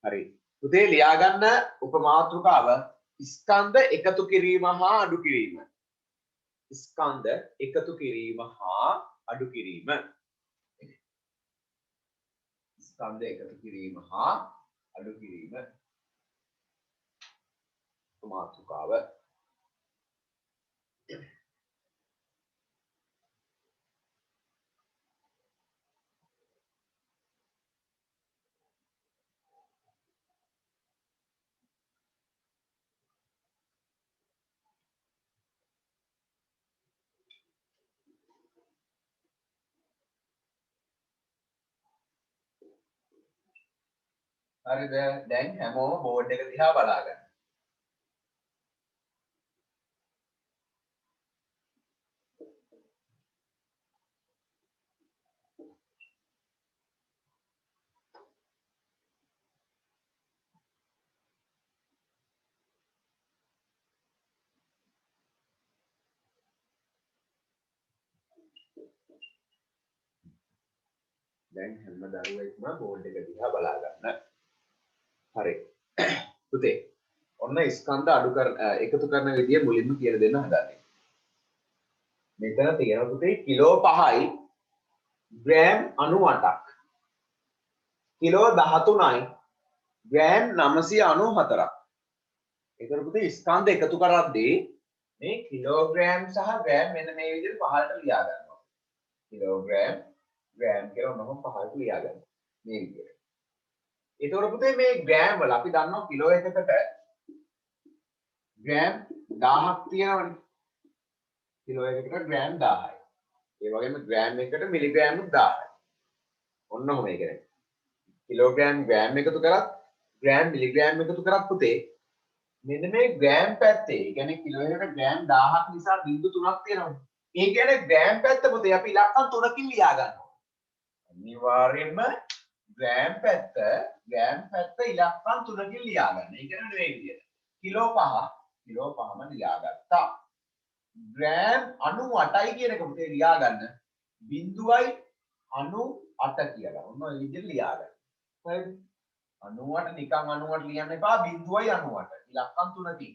හරි. පුතේ ලියා ගන්න උපමාතෘකාව ස්කන්ධ එකතු කිරීම හා අඩු කිරීම. ස්කන්ධ එකතු කිරීම හා අඩු කිරීම. ස්කන්ධ එකතු කිරීම හා අඩු කිරීම. උපමාතෘකාව. හරිද? දැන් හැමෝම බෝඩ් එක දිහා බලා ගන්න. දැන් හැම දරුවෙක්ම බෝඩ් එක දිහා බලා ගන්න. හරි. පුතේ ඔන්න ස්කන්ධ අඩු කර එකතු කරන විදිය මුලින්ම කියලා දෙන්න හදන්නේ. මෙතන තියෙන පුතේ කිලෝ 5යි ග්‍රෑම් 98ක්. කිලෝ 13යි ග්‍රෑම් 994ක්. ඒතර පුතේ ස්කන්ධ එකතු කරද්දී මේ කිලෝග්‍රෑම් සහ ග්‍රෑම් මෙන්න මේ විදිහට පහළට ලියා ගන්නවා. කිලෝග්‍රෑම් ග්‍රෑම් කියලා මොනවද පහළට ලියා ගන්න. මේ විදිහට. ඒතකොට පුතේ මේ ග්‍රෑම් වල අපි දන්නවා කිලෝ එකකට ග්‍රෑම් 1000ක් තියෙනවනේ. කිලෝ එකකට ග්‍රෑම් 1000යි. ඒ වගේම ග්‍රෑම් එකකට මිලිග්‍රෑම් 1000යි. ඔන්න ඔහොම ඒ කියන්නේ. කිලෝග්‍රෑම් ග්‍රෑම් එකතු කරත් ග්‍රෑම් මිලිග්‍රෑම් එකතු කරත් පුතේ මෙන්න මේ ග්‍රෑම් පැත්තේ ඒ කියන්නේ කිලෝ එකකට ග්‍රෑම් 1000ක් නිසා බිංදු 3ක් තියෙනවනේ. ඒ කියන්නේ ග්‍රෑම් පැත්ත පුතේ අපි ඉලක්කම් 3කින් ලියා ගන්නවා. අනිවාර්යයෙන්ම ග්‍රෑම් පැත්ත ඉලක්කම් 3කින් ලියා ගන්න. ඒ කියන්නේ මේ විදිහට. කිලෝ 5ම ලියාගත්තා. ග්‍රෑම් 98යි කියන එක පුතේ ලියා ගන්න 0.98 කියලා. ඔන්න ඔය විදිහට ලියා ගන්න. හරිද? 98 නිකන් 98 ලියන්න එපා 0.98. ඉලක්කම් 3කින්.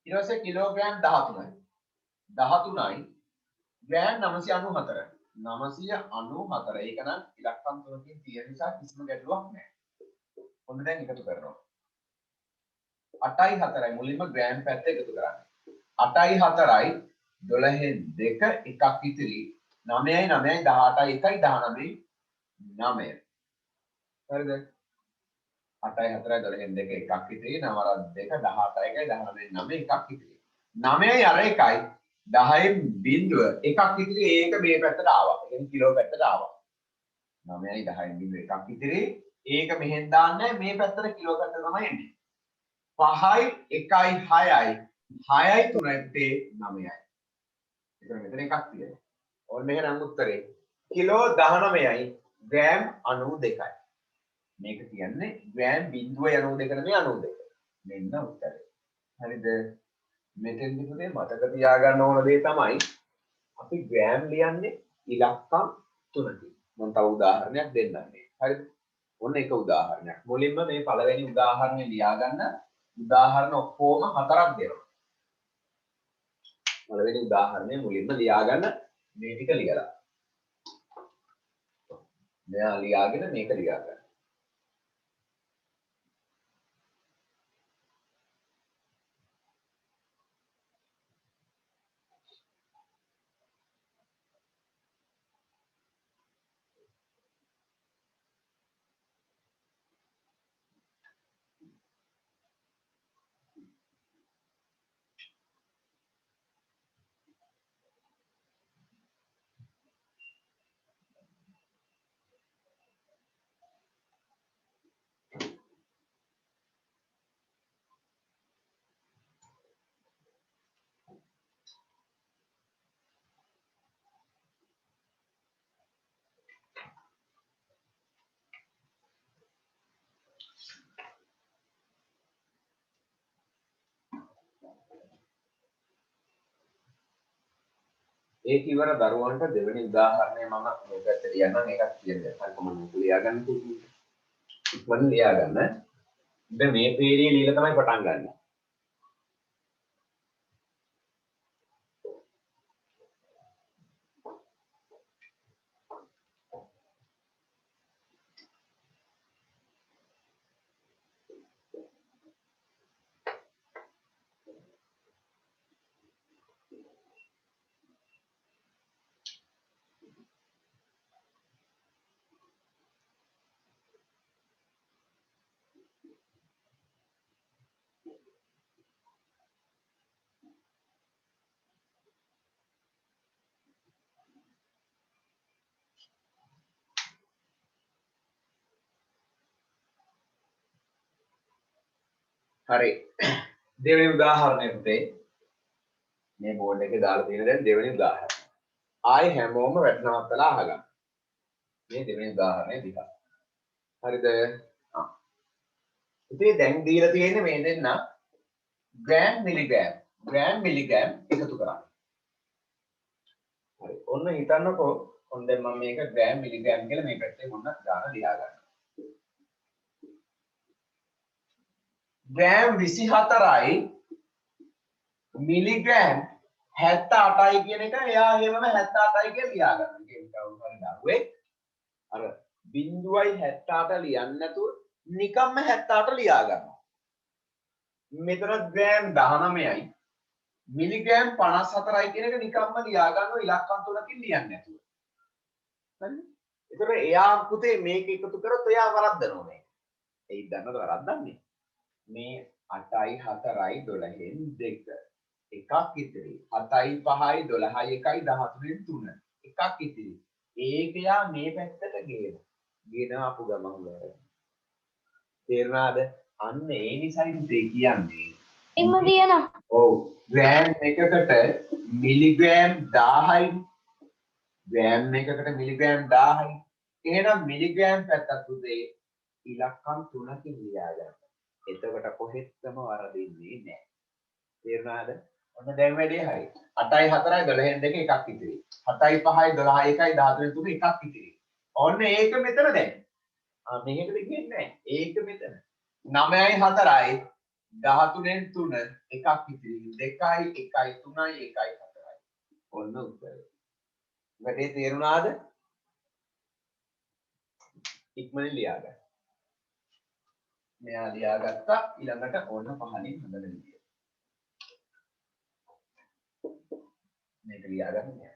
ඊට පස්සේ කිලෝග්‍රෑම් 13යි. 13යි ග්‍රෑම් 994. 994 ඒක නම් ඉලක්කම් 3කින් තියෙන නිසා කිසිම ගැටලුවක් නැහැ. ඔන්න දැන් එකතු කරනවා. 8යි 4යි මුලින්ම ග්‍රෑම් පැත්ත එකතු කරන්න. 8යි 4යි 12න් 2 එකක් ඉතිරි 9යි 9යි 18යි 1යි 19යි 9. හරිද? 8යි 4යි 12න් 2 එකක් ඉතිරි 9 2 18යි 1යි 19යි 9 එකක් ඉතිරි. 9යි අර 1යි 10න් බිංදුව එකක් ඉතිරි ඒක මේ පැත්තට ආවා. ඒ කියන්නේ කිලෝ පැත්තට ආවා. 9යි 10න් බිංදුව එකක් ඉතිරි ඒක මෙහෙන් දාන්නේ මේ පැත්තට කිලෝ පැත්තට තමයි එන්නේ. 5යි 1යි 6යි 6යි 3යි 9යි. එතන මෙතන එකක් තියෙනවා. ඕන්න එහෙනම් උත්තරේ කිලෝ 19යි ග්‍රෑම් 92යි. මේක කියන්නේ ග්‍රෑම් 0.92 නෙමෙයි 92. මෙන්න උත්තරේ. හරිද? මෙතෙන්දි පුතේ මතක තියාගන්න ඕන දේ තමයි අපි ග්‍රෑම් ලියන්නේ ඉලක්කම් 3කින්. මම තව උදාහරණයක් දෙන්නම්. හරිද? ඔන්න එක උදාහරණයක්. මුලින්ම මේ පළවෙනි උදාහරණය ලියා ගන්න. උදාහරණ ඔක්කොම 4ක් දෙනවා. පළවෙනි උදාහරණය මුලින්ම ලියා ගන්න මේ ටික ලියලා. මෙයා ලියාගෙන මේක ලියා ගන්න. ඒක ඉවර දරුවන්ට දෙවෙනි උදාහරණය මම මේ පැත්තට ලියන්නම් ඒකත් කියන්න. හරි කොහොමද ලියා ගන්න තියෙන්නේ? ඉක්මනින් ලියා ගන්න. දැන් මේ පේළිය লীලා තමයි පටන් ගන්න. හරි. දෙවෙනි උදාහරණය පුතේ. මේ බෝඩ් එකේ දාලා තියෙන දැන් දෙවෙනි උදාහරණය. ආයි හැමෝම වැටනවත්තලා අහගන්න. මේ දෙවෙනි උදාහරණය දිහා. හරිද? ඉතින් දැන් දීලා තියෙන්නේ මේ දෙන්න ග්‍රෑම් මිලිග්‍රෑම් එකතු කරන්න. හරි. ඔන්න හිතන්නකෝ ඔන්න දැන් මම මේක ග්‍රෑම් මිලිග්‍රෑම් කියලා මේ පැත්තේ මොන්න දාලා ලියා ගන්නවා. ග්‍රෑම් 24යි මිලිග්‍රෑම් 78යි කියන එක එයා එහෙමම 78යි කියලා ලියා ගන්න. ඒක කවුරු හරි දරුවෙක් අර 0.78 ලියන්නේ නැතුව නිකම්ම 78 ලියා ගන්නවා. මෙතන ග්‍රෑම් 19යි මිලිග්‍රෑම් 54යි කියන එක නිකම්ම ලියා ගන්නවා ඉලක්කම් තුනකින් ලියන්නේ නැතුව. හරිද? ඒතර එයා පුතේ මේක එකතු කරොත් එයා වරද්දනවා මේක. ඒ දන්නවද වරද්දන්නේ? මේ 8යි 4යි 12න් 2 එකක් ඉතිරි 7යි 5යි 12යි 1යි 13න් 3 එකක් ඉතිරි ඒක යා මේ පැත්තට ගෙන ආපු ගමන් වල තේරුණාද අන්න ඒ නිසයි දෙ කියන්නේ ඉන්න දියන ඔව් ග්‍රෑම් එකකට මිලිග්‍රෑම් 1000යි ග්‍රෑම් එකකට මිලිග්‍රෑම් 1000යි එහෙනම් මිලිග්‍රෑම් පැත්තත් උදේ ඉලක්කම් 3කින් ලියා ගන්න. එතකොට කොහෙත්ම වරදින්නේ නැහැ. තේරුණාද? ඔන්න දැන් වැඩේ හරි. 8යි 4යි 12න් 2 එකක් ඉතිරි. 7යි 5යි 12යි 1යි 13න් 3 එකක් ඉතිරි. ඔන්න ඒක මෙතන දැන්. මේකට දෙන්නේ නැහැ. ඒක මෙතන. 9යි 4යි 13න් 3 එකක් ඉතිරි. 2යි 1යි 3යි 1යි 4යි. ඔන්න උත්තරය. වැඩේ තේරුණාද? ඉක්මනින් ලියා ගන්න. මෙයා ලියාගත්තා ඊළඟට ඕන පහලින් හදන විදිය. මේක ලියාගන්න.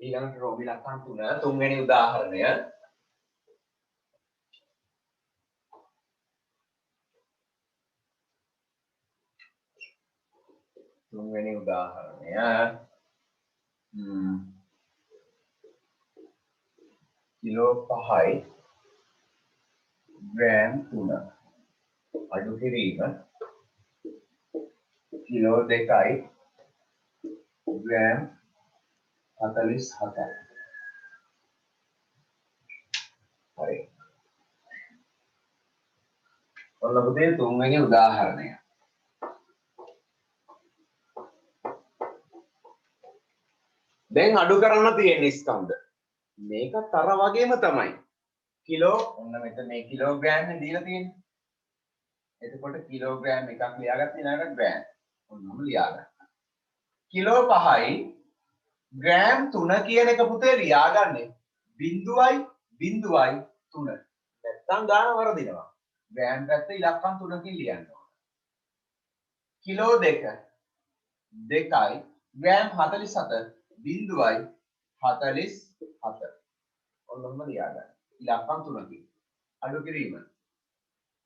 ඊළඟට රෝමි ලක්ෂණ 3 තුන්වෙනි උදාහරණය. කිලෝ 5යි ග්‍රෑම් 3 අඩු කිරීම කිලෝ 2යි ග්‍රෑම් 47යි. හරි. ඔන්න පුතේ තුන්වෙනි උදාහරණය. දැන් අඩු කරන්න තියෙන ස්කන්ධ. මේකත් අර වගේම තමයි. කිලෝ ඔන්න මෙතන මේ කිලෝග්‍රෑම් නේ දීලා තියෙන්නේ. එතකොට කිලෝග්‍රෑම් එකක් ලියාගත්ත ඊළඟට ග්‍රෑම්. ඔන්නම ලියාගන්න. කිලෝ 5යි ග්‍රෑම් 3 කියන එක පුතේ ලියාගන්නේ 0.03. නැත්තම් ගාන වරදිනවා. ග්‍රෑම් පැත්ත ඉලක්කම් 3කින් ලියන්න ඕන. කිලෝ 2 2යි ග්‍රෑම් 47 0.47. ඔන්නම ලියාගන්න. ඉලක්කම් 3කින්. අඩු කිරීම.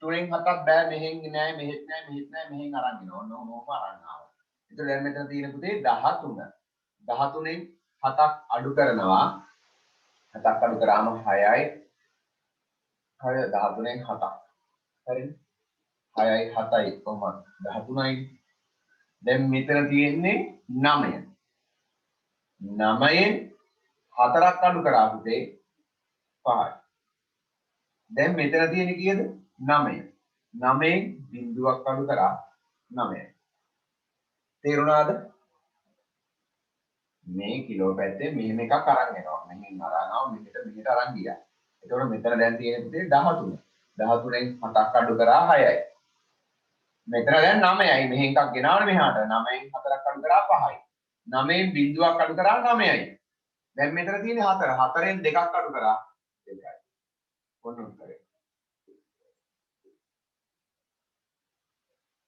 3න් 7ක් බෑ මෙහෙන් නෑ මෙහෙත් නෑ මෙහෙත් නෑ මෙහෙන් අරන් එනවා. ඔන්න ඕනෝම අරන් ආවා. ඒතර දැන් මෙතන තියෙන පුතේ 13. 13න් 7ක් අඩු කරනවා. 7ක් අඩු කරාම 6යි. හරි 13න් 7ක්. හරිද? 6යි 7යි කොහොමද? 13යි. දැන් මෙතන තියෙන්නේ 9. 9න් 4ක් අඩු කරා පුතේ 5යි. දැන් මෙතන තියෙන්නේ කීයද? 9. 9න් බිංදුවක් අඩු කරා 9යි. තේරුණාද? මේ කිලෝ පැත්තේ මෙහෙම එකක් අරන් එනවා. මෙහෙන් අරන් ආව මෙහෙට අරන් ගියා. එතකොට මෙතන දැන් තියෙන පුතේ 13. 13න් 7ක් අඩු කරා 6යි. මෙතන දැන් 9යි. මෙහෙන් එකක් ගෙනාවනේ මෙහාට. 9න් 4ක් අඩු කරා 5යි. 9න් බිංදුවක් අඩු කරා 9යි. දැන් මෙතන තියෙන්නේ 4. 4න් 2ක් අඩු කරා 2යි. ඔන්න උත්තරේ.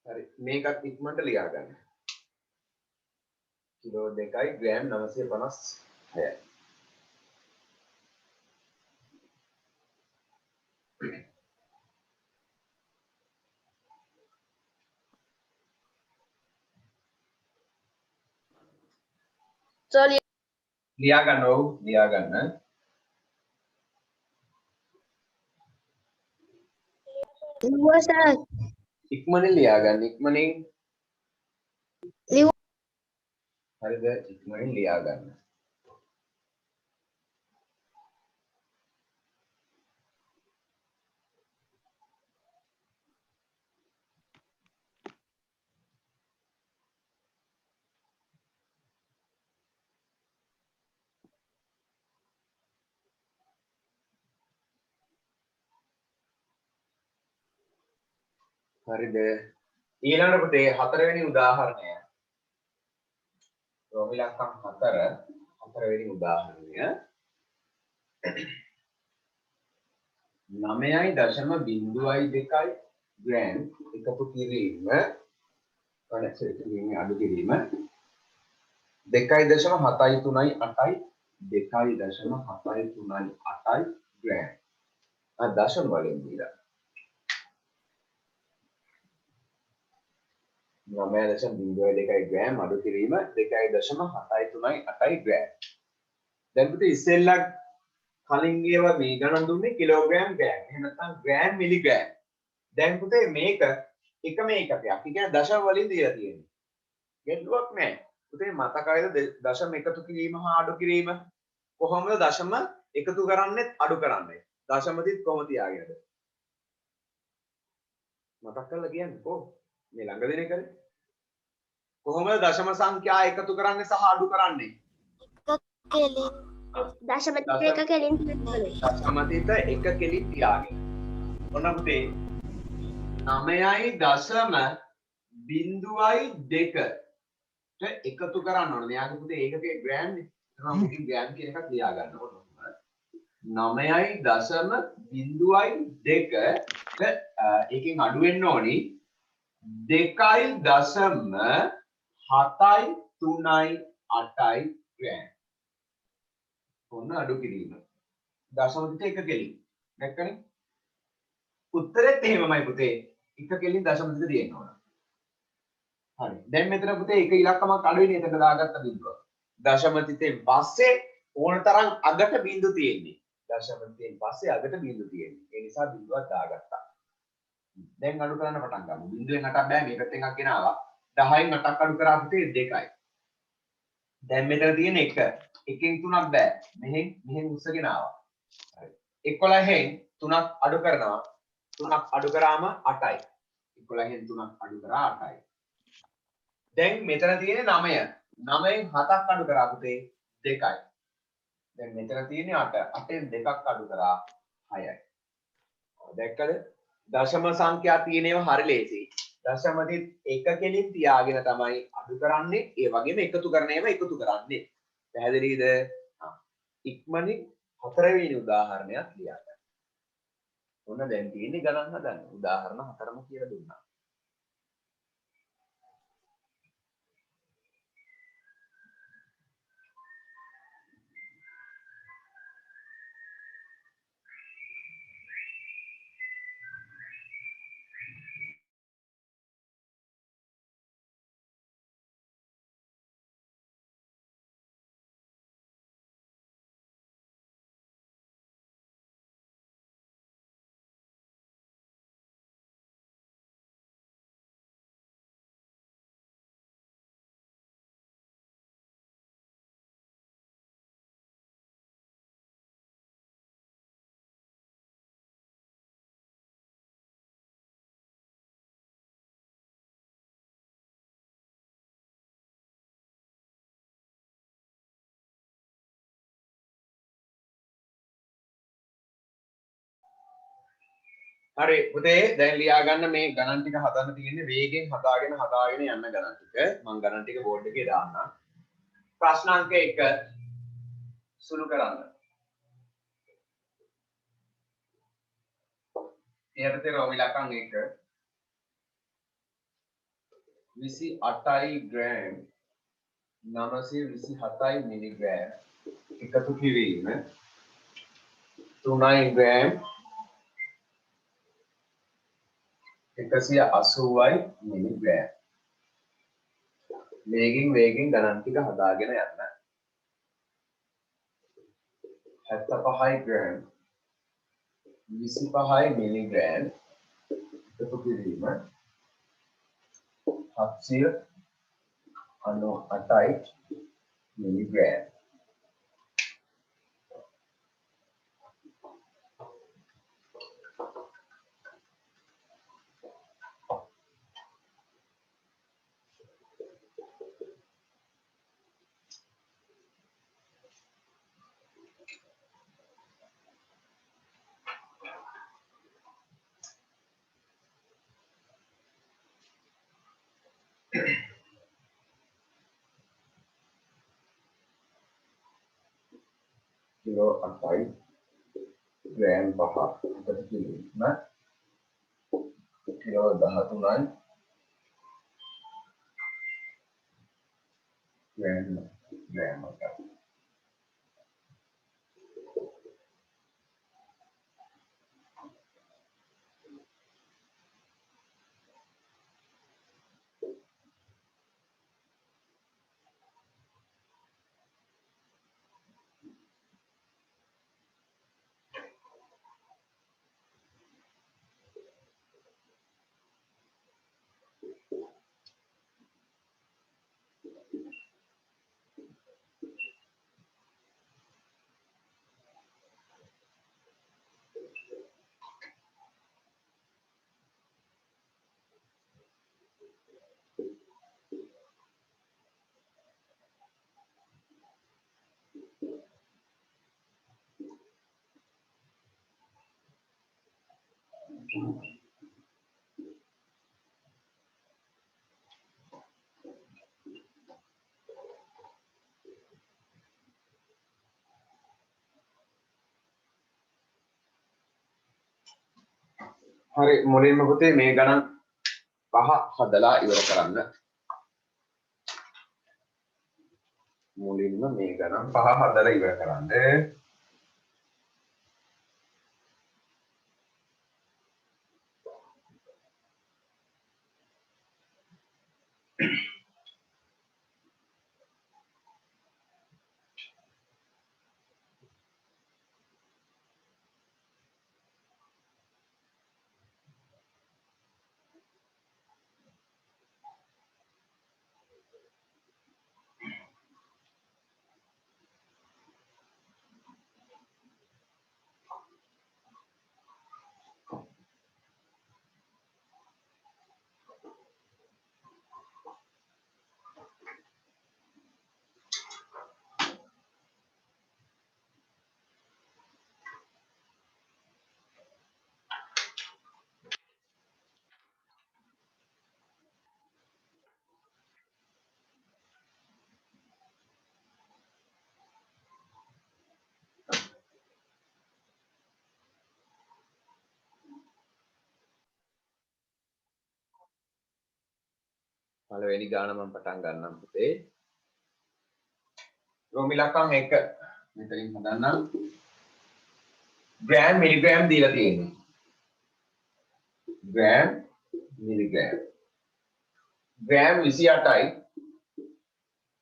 හරි මේකත් ඉක්මනට ලියා ගන්න. කිලෝ 2යි ග්‍රෑම් 956යි. ලියා ගන්න ඕ ලියා ගන්න. ඉක්මනින් ලියා ගන්න ඉක්මනින්. හරිද? ඉක්මනින් ලියා ගන්න. හරිද? ඊළඟට පුතේ හතරවෙනි උදාහරණය. රෝමිලක්කම් 4 හතරවෙනි උදාහරණය. 9.02 ග්‍රෑම් එකතු කිරීම අඩු කිරීම 2.738යි 2.738යි ග්‍රෑම්. දශම වලින් දීලා 9.02 ග්‍රෑම් අඩු කිරීම 2.738යි ග්‍රෑම්. දැන් පුතේ ඉස්සෙල්ලා කලින් ඒවා මේ ගණන් දුන්නේ කිලෝග්‍රෑම් ග්‍රෑම්. එහෙම නැත්නම් ග්‍රෑම් මිලිග්‍රෑම්. දැන් පුතේ මේක එකම ඒකකයක්. ඒ කියන්නේ දශම වලින් දීලා තියෙන්නේ. ගැටලුවක් නැහැ. පුතේ මතකයිද දශම එකතු කිරීම හා අඩු කිරීම කොහොමද දශම එකතු කරන්නේ අඩු කරන්නේ? දශමදිත් කොහොම තියාගෙනද? මතක් කරලා කියන්නකෝ. මේ ළඟ දෙන එකනේ. කොහොමද දශම සංඛ්‍යා එකතු කරන්නේ සහ අඩු කරන්නේ? දශමතිත එක කෙලින් දශමතිත එක කෙලින් තියාගෙන. ඔන්න පුතේ 9.02 එකතු කරන්න ඕනේ. මෙයාගේ පුතේ ඒකකේ ග්‍රෑම් නේ. එහෙනම් මුලින් ග්‍රෑම් කියන එකක් ලියා ගන්න ඕනේ. 9.02 එකෙන් අඩු වෙන්න ඕනි 2.738යි ග්‍රෑම්. ඔන්න අඩු කිරීම. දශමතිත එක කෙලින්. දැක්කනේ? උත්තරෙත් එහෙමමයි පුතේ. එක කෙලින් දශමතිත තියෙන්න ඕන. හරි. දැන් මෙතන පුතේ එක ඉලක්කමක් අඩු වෙන්නේ එතන දාගත්ත බිඳුව. දශමතිතෙන් පස්සේ ඕන තරම් අගට බිඳු තියෙන්නේ. දශමතිතෙන් පස්සේ අගට බිඳු තියෙන්නේ. ඒ නිසා බිඳුවක් දාගත්තා. දැන් අඩු කරන්න පටන් ගමු. බිඳුවෙන් 8ක් බෑ මේ පැත්තෙන් එකක් ගෙනාවා. 10න් 8ක් අඩු කරා පුතේ 2යි. දැන් මෙතන තියෙන 1. 1න් 3ක් බෑ. මෙහෙන් උස්සගෙන ආවා. හරි. 11න් 3ක් අඩු කරනවා. 3ක් අඩු කරාම 8යි. 11න් 3ක් අඩු කරා 8යි. දැන් මෙතන තියෙන්නේ 9. 9න් 7ක් අඩු කරා පුතේ 2යි. දැන් මෙතන තියෙන්නේ 8. 8න් 2ක් අඩු කරා 6යි. දැක්කද? දශම සංඛ්‍යා තියෙන ඒවා හරි ලේසියි. දශමදිත් එක කෙලින් තියාගෙන තමයි අඩු කරන්නේ. ඒ වගේම එකතු කරන ඒවා එකතු කරන්නේ. පැහැදිලිද? ඉක්මනින් හතරවෙනි උදාහරණයක් ලියා ගන්න. ඔන්න දැන් තියෙන්නේ ගණන් හදන්න. උදාහරණ හතරම කියලා දුන්නා. හරි පුතේ දැන් ලියා ගන්න මේ ගණන් ටික හදන්න තියෙන්නේ වේගෙන් හදාගෙන යන්න ගණන් ටික. මම ගණන් ටික බෝඩ් එකේ දාන්නම්. ප්‍රශ්න අංක 1 සුළු කරන්න. යටතේ රෝම ඉලක්කම් 1 28 ග්‍රෑම් 927 මිලිග්‍රෑම් එකතු කිරීම 3 ග්‍රෑම් 180යි මිලිග්‍රෑම්. වේගෙන් ගණන් ටික හදාගෙන යන්න. 75 ග්‍රෑම් 25යි මිලිග්‍රෑම් එකතු කිරීම 798යි මිලිග්‍රෑම්. किलो 8 ग्राम 5 එකතු කිරීම किलो 13යි ग्राम 8. හරි මුලින්ම පුතේ මේ ගණන් 5 හදලා ඉවර කරන්න. මුලින්ම මේ ගණන් 5 හදලා ඉවර කරන්න. පළවෙනි ගාන මම පටන් ගන්නම් පුතේ. රෝම ඉලක්කම් 1 මෙතනින් හදන්නම්. ග්‍රෑම් මිලිග්‍රෑම් දීලා තියෙනවා. Gram milligram. ග්‍රෑම් 28යි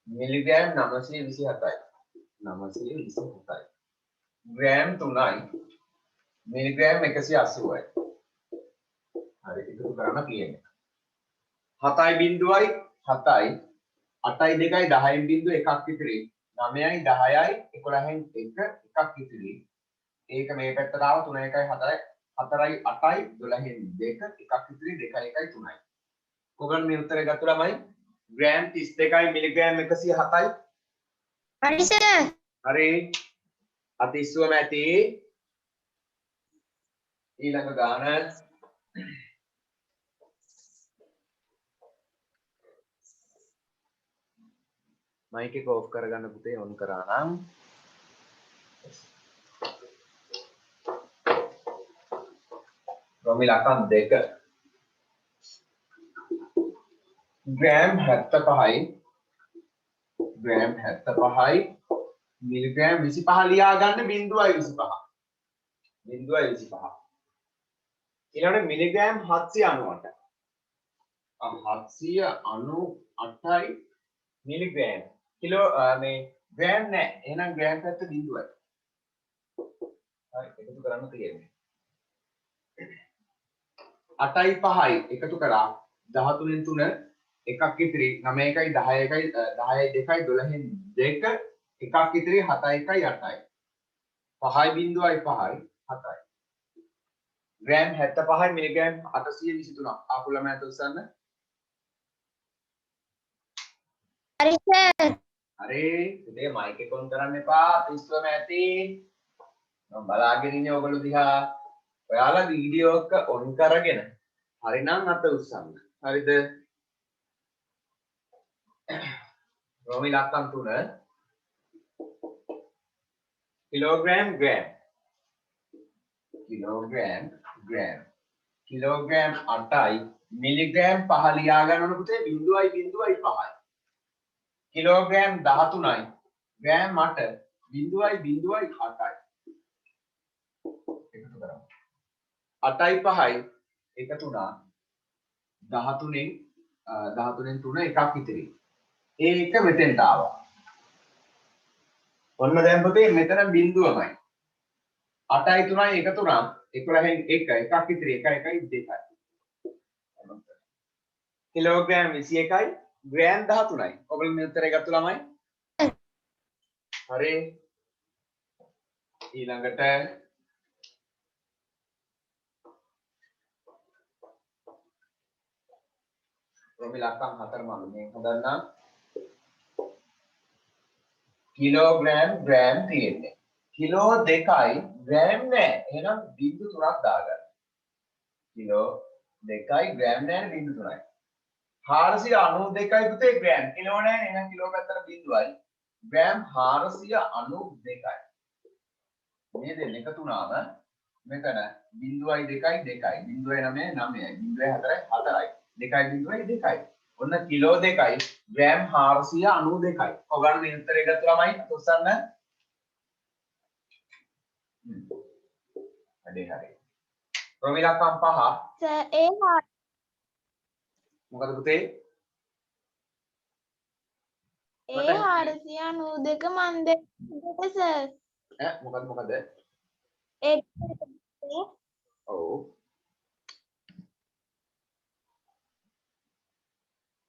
මිලිග්‍රෑම් 927යි. 927යි. ග්‍රෑම් 3යි මිලිග්‍රෑම් 180යි. හරි එකතු කරන්න තියෙන්නේ. 7.7යි 8යි 2යි 10න් බිංදුව එකක් ඉතිරි 9යි 10යි 11න් 1 එකක් ඉතිරි ඒක මේ පැත්තට ආව 3 1යි 4යි 4යි 8යි 12න් 2 එකක් ඉතිරි 2යි 1යි 3යි. කොගන් මේ උත්තරේ ගත්ත ළමයි ග්‍රෑම් 32යි මිලිග්‍රෑම් 107යි. හරි සර්. හරි අතිස්සුවම ඇති ඊළඟ ගාන මයික් එක ඕෆ් කරගන්න පුතේ ඔන් කරා නම් රොමිල අකන් 2 ග්‍රෑම් 75යි ග්‍රෑම් 75යි මිලිග්‍රෑම් 25 ලියා ගන්න 0.25 0.25 ඊළඟට මිලිග්‍රෑම් 798 798යි මිලිග්‍රෑම් කිලෝ මේ ග්‍රෑම් නෑ එහෙනම් ග්‍රෑම් පැත්ත 0යි හරි එකතු කරන්න තියෙන්නේ 8යි 5යි එකතු කරා 13න් 3 එකක් ඉතිරි 9යි 10යි 10යි 2යි 12න් 2 එකක් ඉතිරි 7යි 8යි 5යි 0යි 5යි 7යි ග්‍රෑම් 75යි මිලිග්‍රෑම් 823ක් ආපු ළමයාට උස්සන්න හරි සර්. හරි ඉතින් මයික් එක ඔන් කරන්න එපා 30ම ඇති මම බලාගෙන ඉන්නේ ඔයගොල්ලෝ දිහා ඔයාලා වීඩියෝ එක ඔන් කරගෙන හරිනම් අත උස්සන්න හරිද රෝමි ලක්කම් 3 kilogram gram kilogram gram kilogram 8යි මිලිග්‍රෑම් 5 ලියා ගන්න ඕන පුතේ 0.05යි කිලෝග්‍රෑම් 13යි ග්‍රෑම් 8 0.08යි එකතු කරමු 8යි 5යි එකතු වුණා 13න් 3 එකක් ඉතිරි ඒ එක මෙතෙන්ට ආවා ඔන්න දැන් පුතේ මෙතන බිඳුවමයි 8යි 3යි එකතු වුණා 11න් 1 එකක් ඉතිරි 1 1යි 2යි කිලෝග්‍රෑම් 21යි ග්‍රෑම් 13යි ඔයගොල්ලෝ මේ උත්තරේ ගත්ත ළමයි හරි ඊළඟට රොමි ලක්කම් 4 මම මේ හදන්නම් කිලෝග්‍රෑම් ග්‍රෑම් තියෙන්නේ කිලෝ 2යි ග්‍රෑම් නෑ එහෙනම් බිංදු 3ක් දාගන්න කිලෝ 2යි ග්‍රෑම් නෑ බිංදු 3යි 492යි පුතේ ග්‍රෑම් කිලෝ නෑ එහෙනම් කිලෝ පැත්තට බිංදුවයි ග්‍රෑම් 492යි මේ දෙන්න එකතු වුණාම මෙතන 0.2යි 2යි 0.9යි 9යි 0.4යි 4යි 2.2යි ඔන්න කිලෝ 2යි ග්‍රෑම් 492යි ඔයගොල්ලෝ මේ උත්තරේ ගත්ත ළමයි උස්සන්න හරි හරි රොමි ලක්කම් 5 සර් ඒ මොකද පුතේ ඒ 492 මන් දෙන්නට සර්. ඈ මොකද ඒ ඔව්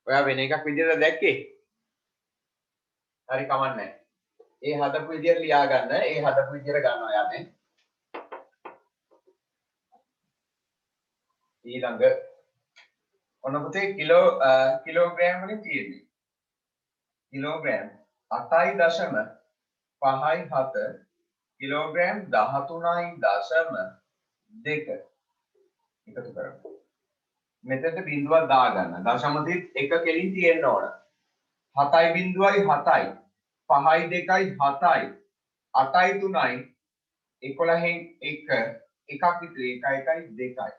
ඔයා වෙන එකක් විදිහට දැක්කේ හරි කමන්නේ ඒ හදපු විදිහට ලියා ගන්න ඒ හදපු විදිහට ගන්නවා යන්නේ ඊළඟ ඔන්න පුතේ කිලෝග්‍රෑම් වලින් තියෙන්නේ කිලෝග්‍රෑම් 8.57 කිලෝග්‍රෑම් 13.2 එකතු කරමු මෙතනට බිඳුවක් දාගන්න දශමතිත් එක කෙලින් තියෙන්න ඕන 7.7යි 5යි 2යි 7යි 8යි 3යි 11න් 1 එකක් ඉතිරි 1 1යි 2යි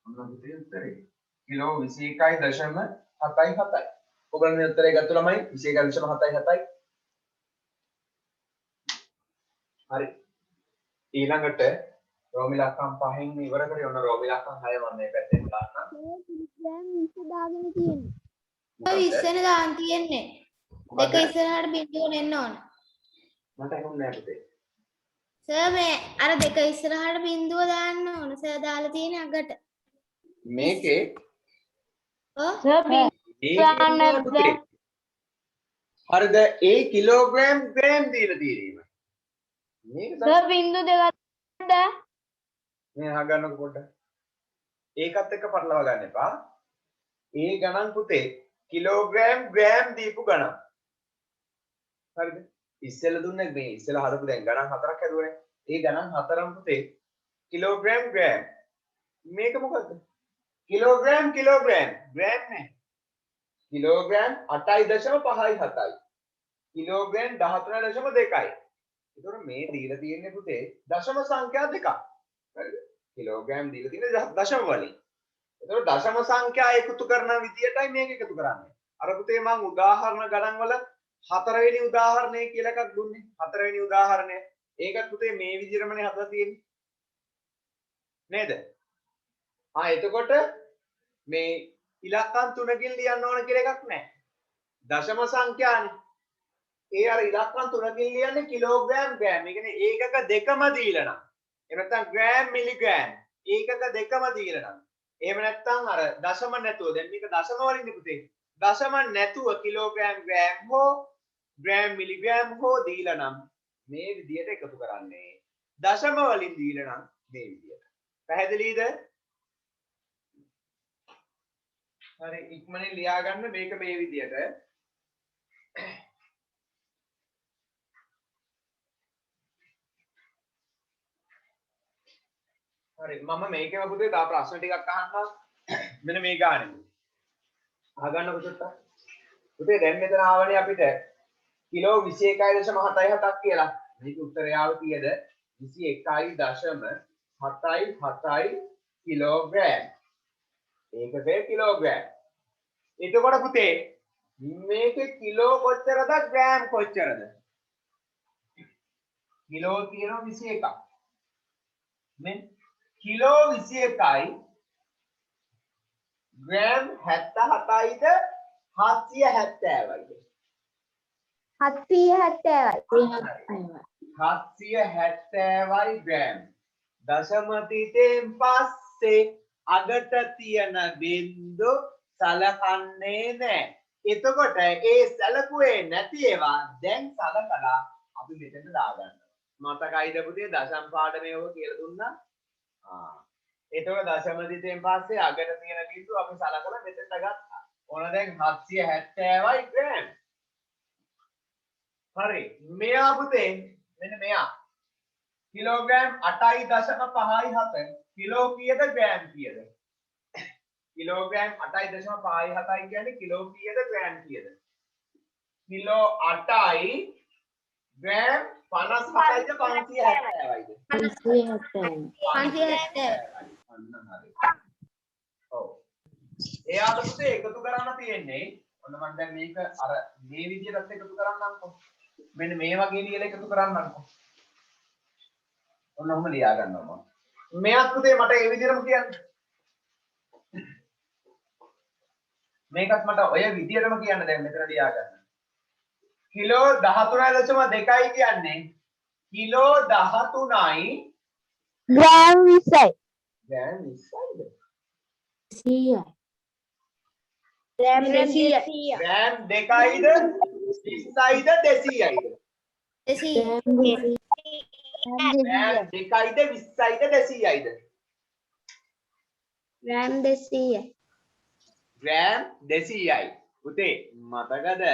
ඔන්න පුතේ උත්තරේ කිලෝ 21.77යි ඔයගොල්ලෝ මේ උත්තරේ ගත්ත ළමයි 21.77යි හරි ඊළඟට රෝමි ලක්කම් 5න් ඉවර කරේ ඔන්න රෝමි ලක්කම් 6 මම මේ පැත්තෙන් දාන්න ග්‍රෑම් 20 දාගෙන තියෙන්නේ. 20 දාන් තියෙන්නේ. දෙක ඉස්සරහට බිඳුවන එන්න ඕන. මට හුන්නේ නැහැ පුතේ සර් මේ අර දෙක ඉස්සරහට බිඳුව දාන්න ඕන. සර් දාලා තියෙන්නේ අගට. මේකේ ඔව්. සර් හරිද ඒ කිලෝග්‍රෑම් ග්‍රෑම් දීලා තියෙන්නේ මේක සර් බිංදු දෙකක් මේ අහගන්නකො පොඩ්ඩක් ඒකත් එක්ක පටලවා ගන්න එපා ඒ ගණන් පුතේ කිලෝග්‍රෑම් ග්‍රෑම් දීපු ගණන් හරිද ඉස්සෙල්ලා දුන්නේ මේ ඉස්සෙල්ලා හදපු දැන් ගණන් හතරක් හදුවනේ ඒ ගණන් හතරම පුතේ කිලෝග්‍රෑම් ග්‍රෑම් මේක මොකද්ද කිලෝග්‍රෑම් ග්‍රෑම් නෑ කිලෝග්‍රෑම් 8.57යි කිලෝග්‍රෑම් 13.2යි. ඒතකොට මේ දීලා තියෙන්නේ පුතේ දශම සංඛ්‍යා දෙකක්. හරිද? කිලෝග්‍රෑම් දීලා තියෙන්නේ දශම වලින්. ඒතකොට දශම සංඛ්‍යා එකතු කරන විදියටයි මේක එකතු කරන්නේ. අර පුතේ මම උදාහරණ ගණන් වල හතරවෙනි උදාහරණය කියලා එකක් දුන්නේ. හතරවෙනි උදාහරණය. ඒකත් පුතේ මේ විදිහටමනේ හදලා තියෙන්නේ. නේද? එතකොට මේ ඉලක්කම් 3කින් ලියන්න ඕන කියලා එකක් නැහැ. දශම සංඛ්‍යානේ. ඒ අර ඉලක්කම් 3කින් ලියන්නේ කිලෝග්‍රෑම් ග්‍රෑම්. ඒ කියන්නේ ඒකක දෙකම දීලා නම්. එහෙම නැත්නම් ග්‍රෑම් මිලිග්‍රෑම්. ඒකක දෙකම දීලා නම්. එහෙම නැත්නම් අර දශම නැතුව දැන් මේක දශම වලින් පුතේ. දශම නැතුව කිලෝග්‍රෑම් ග්‍රෑම් හෝ ග්‍රෑම් මිලිග්‍රෑම් හෝ දීලා නම් මේ විදියට එකතු කරන්නේ. දශම වලින් දීලා නම් මේ විදියට. පැහැදිලිද? හරි ඉක්මනින් ලියා ගන්න මේක මේ විදියට. හරි මම මේකම පුතේ තව ප්‍රශ්න ටිකක් අහන්නම්. මෙන්න මේ ගානේ. අහගන්න පුතේ. පුතේ දැන් මෙතන ආවනේ අපිට කිලෝ 21.77ක් කියලා. මේක උත්තරය ආව කීයද? 21.77 කිලෝග්‍රෑම්. ඒකේ කිලෝග්‍රෑම්. එතකොට පුතේ මේකේ කිලෝ කොච්චරද ග්‍රෑම් කොච්චරද? කිලෝ කියනවා 21ක්. මේ කිලෝ 21යි ග්‍රෑම් 77යිද 770යිද? 770යි ග්‍රෑම්. දශම තිතෙන් පස්සේ අගට තියෙන බින්දු සලකන්නේ නැහැ. එතකොට ඒ සැලකුවේ නැති ඒවා දැන් සලකලා අපි මෙතන දාගන්නවා. මතකයිද පුතේ දශම පාඩමේ ඔය කියලා දුන්නා? එතකොට දශම තිතෙන් පස්සේ අගට තියෙන බින්දු අපි සලකලා මෙතනට ගත්තා. ඕන දැන් 770යි ග්‍රෑම්. හරි මෙයා පුතේ මෙන්න මෙයා කිලෝග්‍රෑම් 8.57 කිලෝ කීයද ග්‍රෑම් කීයද? කිලෝග්‍රෑම් 8.57 කියන්නේ කිලෝ කීයද ග්‍රෑම් කීයද? කිලෝ 8යි ග්‍රෑම් 57යිද 570යිද? 570. අන්න හරි. ඔව්. එයාට පුතේ එකතු කරන්න තියෙන්නේ ඔන්න මම දැන් මේක අර මේ විදිහට එකතු කරන්නම්කෝ. මෙන්න මේ වගේ ලියලා එකතු කරන්නම්කෝ. ඔන්න ඔහම ලියා ගන්නවා මම. මෙයක් පුතේ මට ඒ විදිහටම කියන්න. මේකත් මට ඔය විදිහටම කියන්න දැන් මෙතන ලියා ගන්න. කිලෝ 13.2යි කියන්නේ කිලෝ 13යි ග්‍රෑම් 20යි. ග්‍රෑම් 20යිද? 100යි. ග්‍රෑම් 200යි. ග්‍රෑම් 2යිද 20යිද 200යිද? 200යි. ග්‍රෑම් 2යිද 20යිද 200යිද? ග්‍රෑම් 200යි. ග්‍රෑම් 200යි. පුතේ මතකද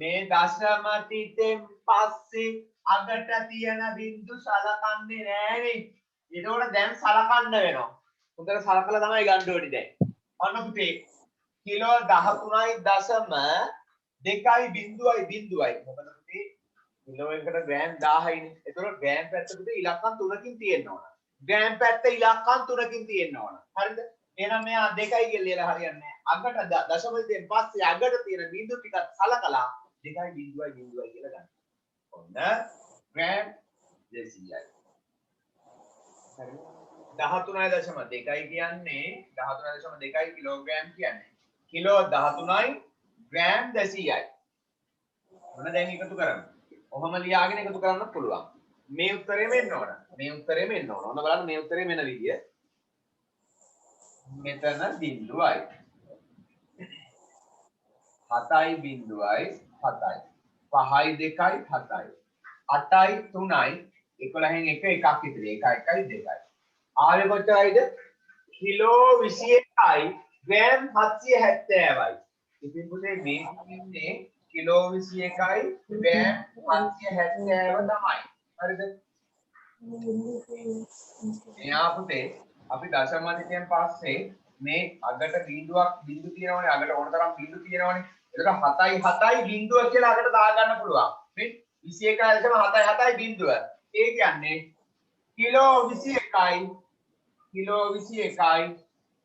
මේ දශම තිතෙන් පස්සේ අගට තියෙන බින්දු සලකන්නේ නෑනේ. ඒකෝට දැන් සලකන්න වෙනවා. හොඳට සලකලා තමයි ගන්න ඕනේ දැන්. අන්න පුතේ කිලෝ 13.2යි බින්දුවයි බින්දුවයි. මොකද පුතේ කිලෝ එකකට ග්‍රෑම් 1000යිනේ. ඒතකොට ග්‍රෑම් පැත්ත පුතේ ඉලක්කම් 3කින් තියෙන්න ඕන. ග්‍රෑම් පැත්ත ඉලක්කම් 3කින් තියෙන්න ඕන. හරිද? එහෙනම් මෙයා 2යි කියලා ලියලා හරියන්නේ නැහැ. අගට දශම තිතෙන් පස්සේ අගට තියෙන බින්දු ටිකත් සලකලා 2යි බින්දුවයි බින්දුවයි කියලා ගන්න. ඔන්න ග්‍රෑම් 200යි. හරි. 13.2යි කියන්නේ 13.2යි කිලෝග්‍රෑම් කියන්නේ. කිලෝ 13යි ග්‍රෑම් 200යි. මොන දැන් එකතු කරමු. ඔහම ලියාගෙන එකතු කරන්න පුළුවන්. මේ උත්තරේ මෙන්න ඕන. මේ උත්තරේ මෙන්න ඕන. ඔන්න බලන්න මේ උත්තරේ මෙන්න විදිය. මෙතන බිඳුවයි. 7යි බිඳුවයි 7යි. 5යි 2යි 7යි. 8යි 3යි 11න් 1 එකක් ඉතිරි. 1 1යි 2යි. ආවේ කොච්චරයිද? Kilo 21යි gram 770යි. ඉතින් පුතේ මේ ඉන්නේ කිලෝ 21යි ග්‍රෑම් 770 තමයි. හරිද? එයා පුතේ අපි දශම තිතෙන් පස්සේ මේ අගට බිඳුවක් බිඳු තියෙනවනේ අගට ඕන තරම් බිඳු තියෙනවනේ එතකොට 7.7යි බිඳුව කියලා අකට දාගන්න පුළුවන්. මේ 21.77යි බිඳුව. ඒ කියන්නේ කිලෝ 21යි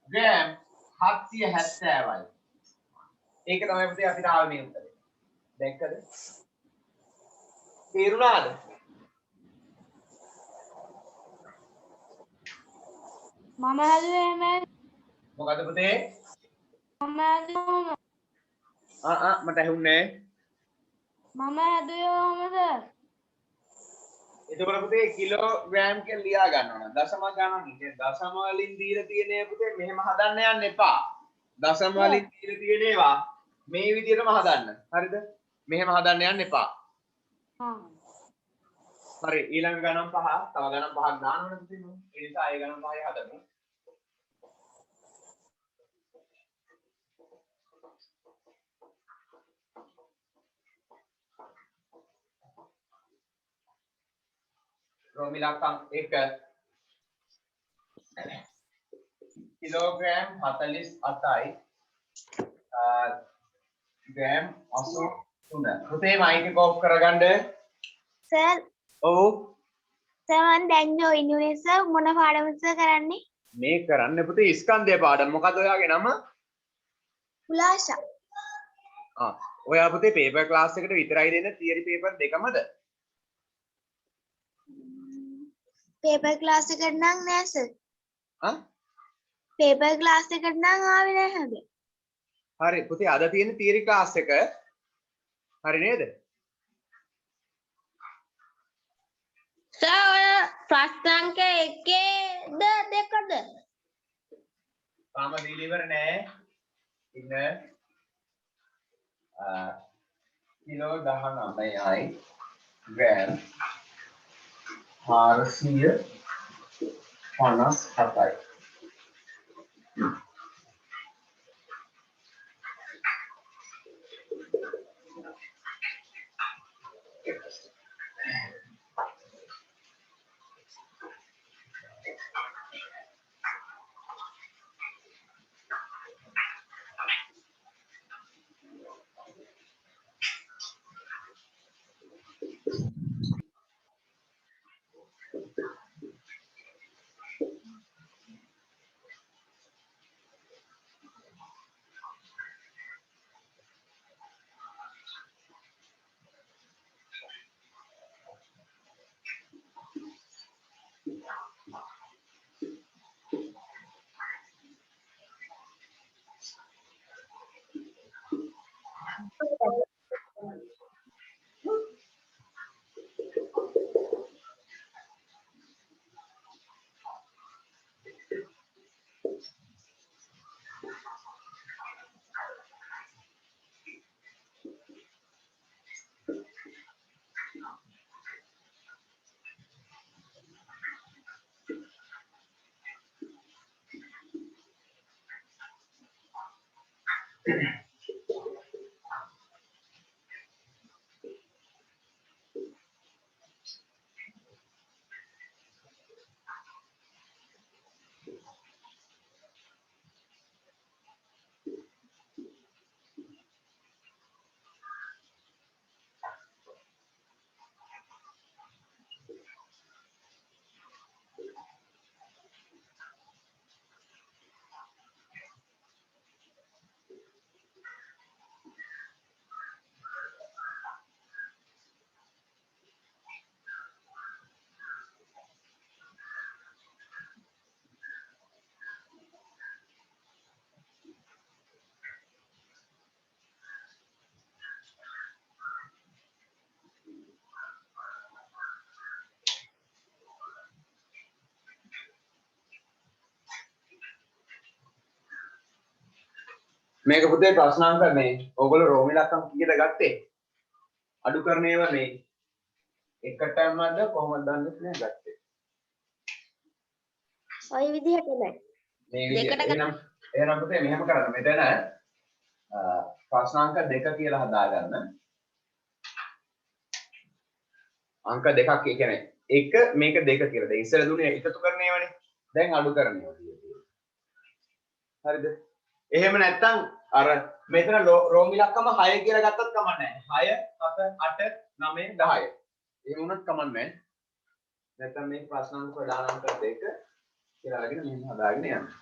ග්‍රෑම් 770යි. ඒක තමයි පුතේ අපිට ආවේ මේ උත්තරේ. දැක්කද? තේරුණාද? මම හැදුවේ එහෙම මොකද පුතේ? මම හැදුවම මට ඇහුන්නේ මම හැදුවේ ඔහම සර්. එතකොට පුතේ කිලෝග්‍රෑම් කියලා ලියා ගන්න ඕන. දශම ගණන්. ඉතින් දශම වලින් දීලා තියෙන පුතේ මෙහෙම හදන්න යන්න එපා. දශම වලින් දීලා තියෙන ඒවා මේ විදිහටම හදන්න. හරිද? මෙහෙම හදන්න යන්න එපා. හරි ඊළඟ ගණන් පහ තව ගණන් පහක් දාන්න ඕනේ පුතේ මම. ඒ නිසා ඒ ගණන් පහේ හදමු. රෝමිලකම් 1 කිලෝග්‍රෑම් 48යි ග්‍රෑම් 83. පුතේ මයික් එක ඔෆ් කරගන්න. සර් ඔව් සර් මම දැන් ජොයින් වුණේ සර්. මොන පාඩමද සර් කරන්නේ? මේ කරන්න පුතේ ස්කන්ධය පාඩම. මොකද ඔයාගේ නම? උලාෂා. ඔයා පුතේ පේපර් ක්ලාස් එකට විතරයි දෙන්නේ තියරි පේපර් දෙකමද? පේපර් ක්ලාස් එකට නම් නෑ සර්. පේපර් ක්ලාස් එකට නම් ආවේ නෑ හැබැයි. හරි පුතේ අද තියෙන තියරි ක්ලාස් එක හරි නේද? සර් ඔය ප්‍රශ්න අංක 1ද 2ද? තාම දීලා ඉවර නෑ. ඉන්න කිලෝ 19යි ග්‍රෑම් 457යි. මේක පුතේ ප්‍රශ්නාංක මේ ඕගොල්ලෝ රෝමිලකම් කීයද ගත්තේ? අඩු කරන ඒවා මේ එකටමද කොහොමද දන්නේ නැහැ ගත්තේ. ඔය විදිහට බෑ. මේ විදිහට එහෙනම් පුතේ මෙහෙම කරන්න. මෙතන ප්‍රශ්නාංක 2 කියලා හදාගන්න. අංක දෙකක් ඒ කියන්නේ එක මේක දෙක කියලා. දැන් ඉස්සෙල්ලා දුන්නේ එකතු කරන ඒවානේ. දැන් අඩු කරන ඒවා. හරිද? එහෙම නැත්නම් අර මෙතන රෝම ඉලක්කම 6 කියලා ගත්තත් කමක් නැහැ. 6 7 8 9 10. එහෙම වුණත් කමක් නැහැ. නැත්නම් මේ ප්‍රශ්නාංක ප්‍රදානාංක දෙක කියලා අරගෙන මෙහෙම හදාගෙන යන්න.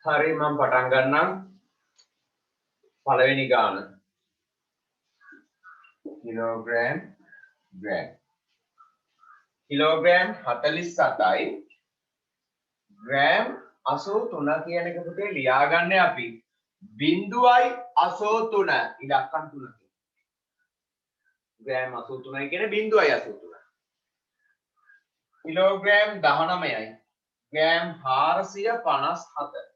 හරි මම පටන් ගන්නම් පළවෙනි ගාන කිලෝග්‍රෑම් ග්‍රෑම් කිලෝග්‍රෑම් 47යි ග්‍රෑම් 83 කියන එක පුතේ ලියාගන්න අපි 0.83 ඉලක්කම් තුනකින් ග්‍රෑම් 83යි කියන්නේ 0.83 කිලෝග්‍රෑම් 19යි ග්‍රෑම් 457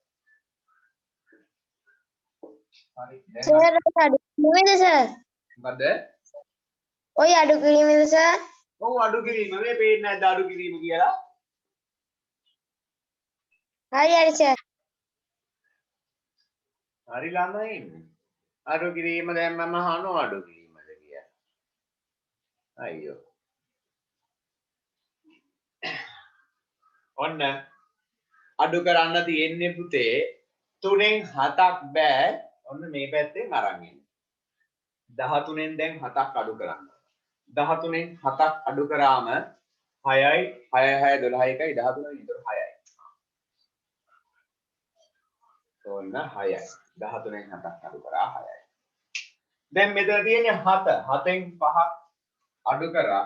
සර් අඩු කිරීමද සර්? මොකද? ඔය අඩු කිරීමද සර්? ඔව් අඩු කිරීම මේ පේන්නේ නැද්ද අඩු කිරීම කියලා? හරි සර්. හරි ළමයි. අඩු කිරීම දැන් මම අහනවා අඩු කිරීමද කියලා. අයියෝ. ඔන්න අඩු කරන්න තියෙන්නේ පුතේ 3න් 7ක් බෑ. ඔන්න මේ පැත්තෙන් අරන් එන්න. 13න් දැන් 7ක් අඩු කරන්න. 13න් 7ක් අඩු කරාම 6යි 6 6 12 එකයි 13යි විතර 6යි. ඔන්න 6යි. 13න් 7ක් අඩු කරා 6යි. දැන් මෙතන තියෙන්නේ 7. 7න් 5ක් අඩු කරා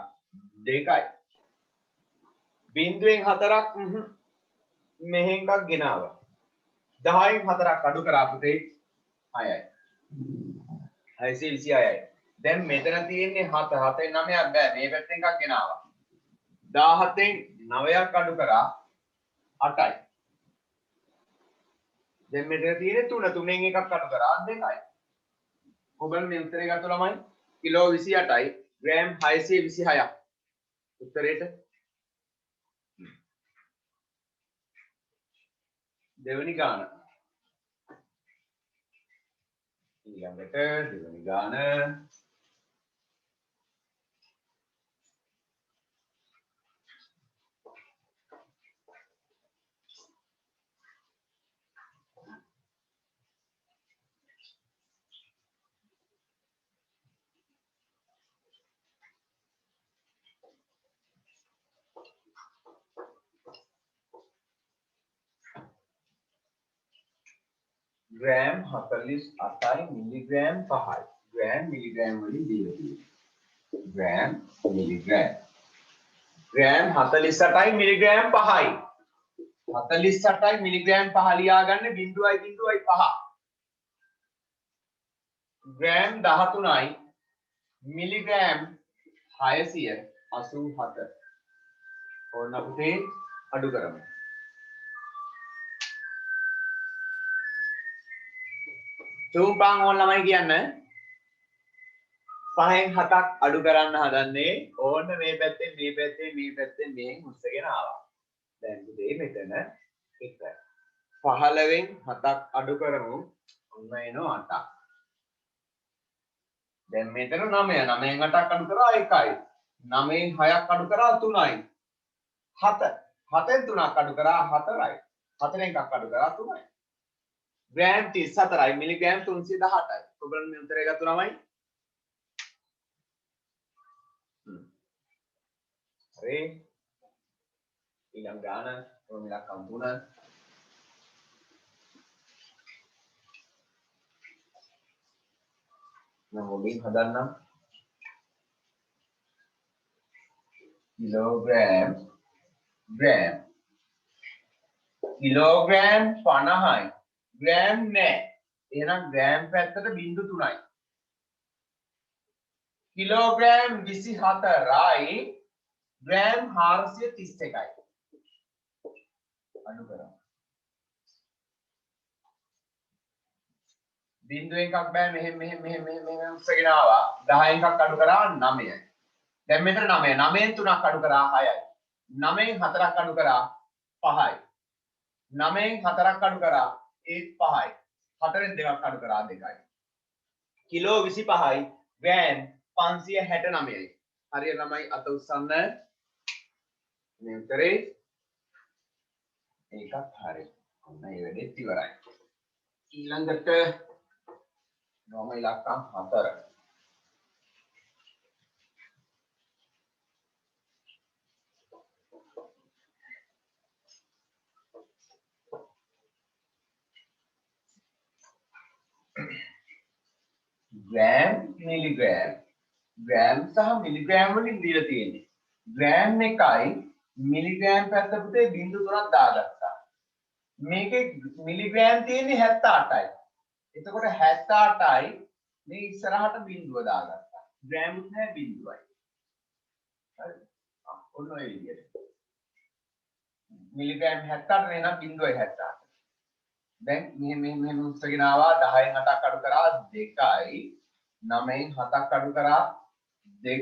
2යි. බිංදුවෙන් 4ක් මෙහෙන් එකක් ගෙනාවා. 10න් 4ක් අඩු කරා පුතේ 6යි. 626යි. දැන් මෙතන තියෙන්නේ 7 7න් 9ක් බෑ මේ පැත්තෙන් එකක් ගෙනාවා. 17න් 9ක් අඩු කරා 8යි. දැන් මෙතන තියෙන්නේ 3 3න් එකක් අඩු කරා 2යි. ඔබලා මේ උත්තරේ ගත්ත ළමයි කිලෝ 28යි ග්‍රෑම් 626ක්. උත්තරේට දෙවෙනි ගාන ඊළඟට දෙවෙනි ගාන ග්‍රෑම් 48යි මිලිග්‍රෑම් 5යි. ග්‍රෑම් මිලිග්‍රෑම් වලින් දීලා තියෙනවා. Gram milligram. ග්‍රෑම් 48යි මිලිග්‍රෑම් 5යි. 48යි මිලිග්‍රෑම් 5 ලියාගන්න 0.05. ග්‍රෑම් 13යි මිලිග්‍රෑම් 687. ඕන අපිට අඩු කරමු. තුම්පං ඕන ළමයි කියන්න 5න් 7ක් අඩු කරන්න හදන්නේ ඕන්න මේ පැත්තෙන් මේ පැත්තෙන් මේ පැත්තෙන් මෙහෙන් උස්සගෙන ආවා. දැන් පුතේ මෙතන 1 15න් 7ක් අඩු කරමු ඔන්න එනවා 8ක්. දැන් මෙතන 9 9න් 8ක් අඩු කරා 1යි. 9න් 6ක් අඩු කරා 3යි. 7 7න් 3ක් අඩු කරා 4යි. 4න් එකක් අඩු කරා 3යි. Gram 34යි milligram 318යි. ඔයගොල්ලෝ මේ උත්තරය ගත්ත ළමයි. හරි. ඊළඟ ගාන රෝමිලක්කම් 3. මම මුලින් හදන්නම්. කිලෝග්‍රෑම් ග්‍රෑම් කිලෝග්‍රෑම් 50යි ග්‍රෑම් නෑ. එහෙනම් ග්‍රෑම් පැත්තට 0.3යි. Kilogram 24යි gram 431යි. අඩු කරමු. බිංදුව එකක් බෑ මෙහෙම උස්සගෙන ආවා. 10න් එකක් අඩු කරා 9යි. දැන් මෙතන 9යි. 9න් 3ක් අඩු කරා 6යි. 9න් 4ක් අඩු කරා 5යි. 9න් 4ක් අඩු කරා ඒත් 5යි. 4න් 2ක් අඩු කරා 2යි. Kilo 25යි gram 569යි. හරියට ළමයි අත උස්සන්න. මේ උත්තරේ ඒකත් හරි. ඔන්න ඒ වැඩේත් ඉවරයි. ඊළඟට නෝම ඉලක්කම් 4. ග්‍රෑම් මිලිග්‍රෑම් ග්‍රෑම් සහ මිලිග්‍රෑම් වලින් දීලා තියෙන්නේ. ග්‍රෑම් එකයි මිලිග්‍රෑම් පැත්ත පුතේ 0.3ක් දාගත්තා. මේකේ මිලිග්‍රෑම් තියෙන්නේ 78යි. එතකොට 78යි මේ ඉස්සරහට බිංදුව දාගත්තා. ග්‍රෑම්ුත් නැහැ බිංදුවයි. හරි. ඔන්න ඔය විදිහට. මිලිග්‍රෑම් 78 නේ නම් බිංදුවයි 78. දැන් මෙහෙම උස්සගෙන ආවා 10න් 8ක් අඩු කරා 2යි 9න් 7ක් අඩු කරා 2යි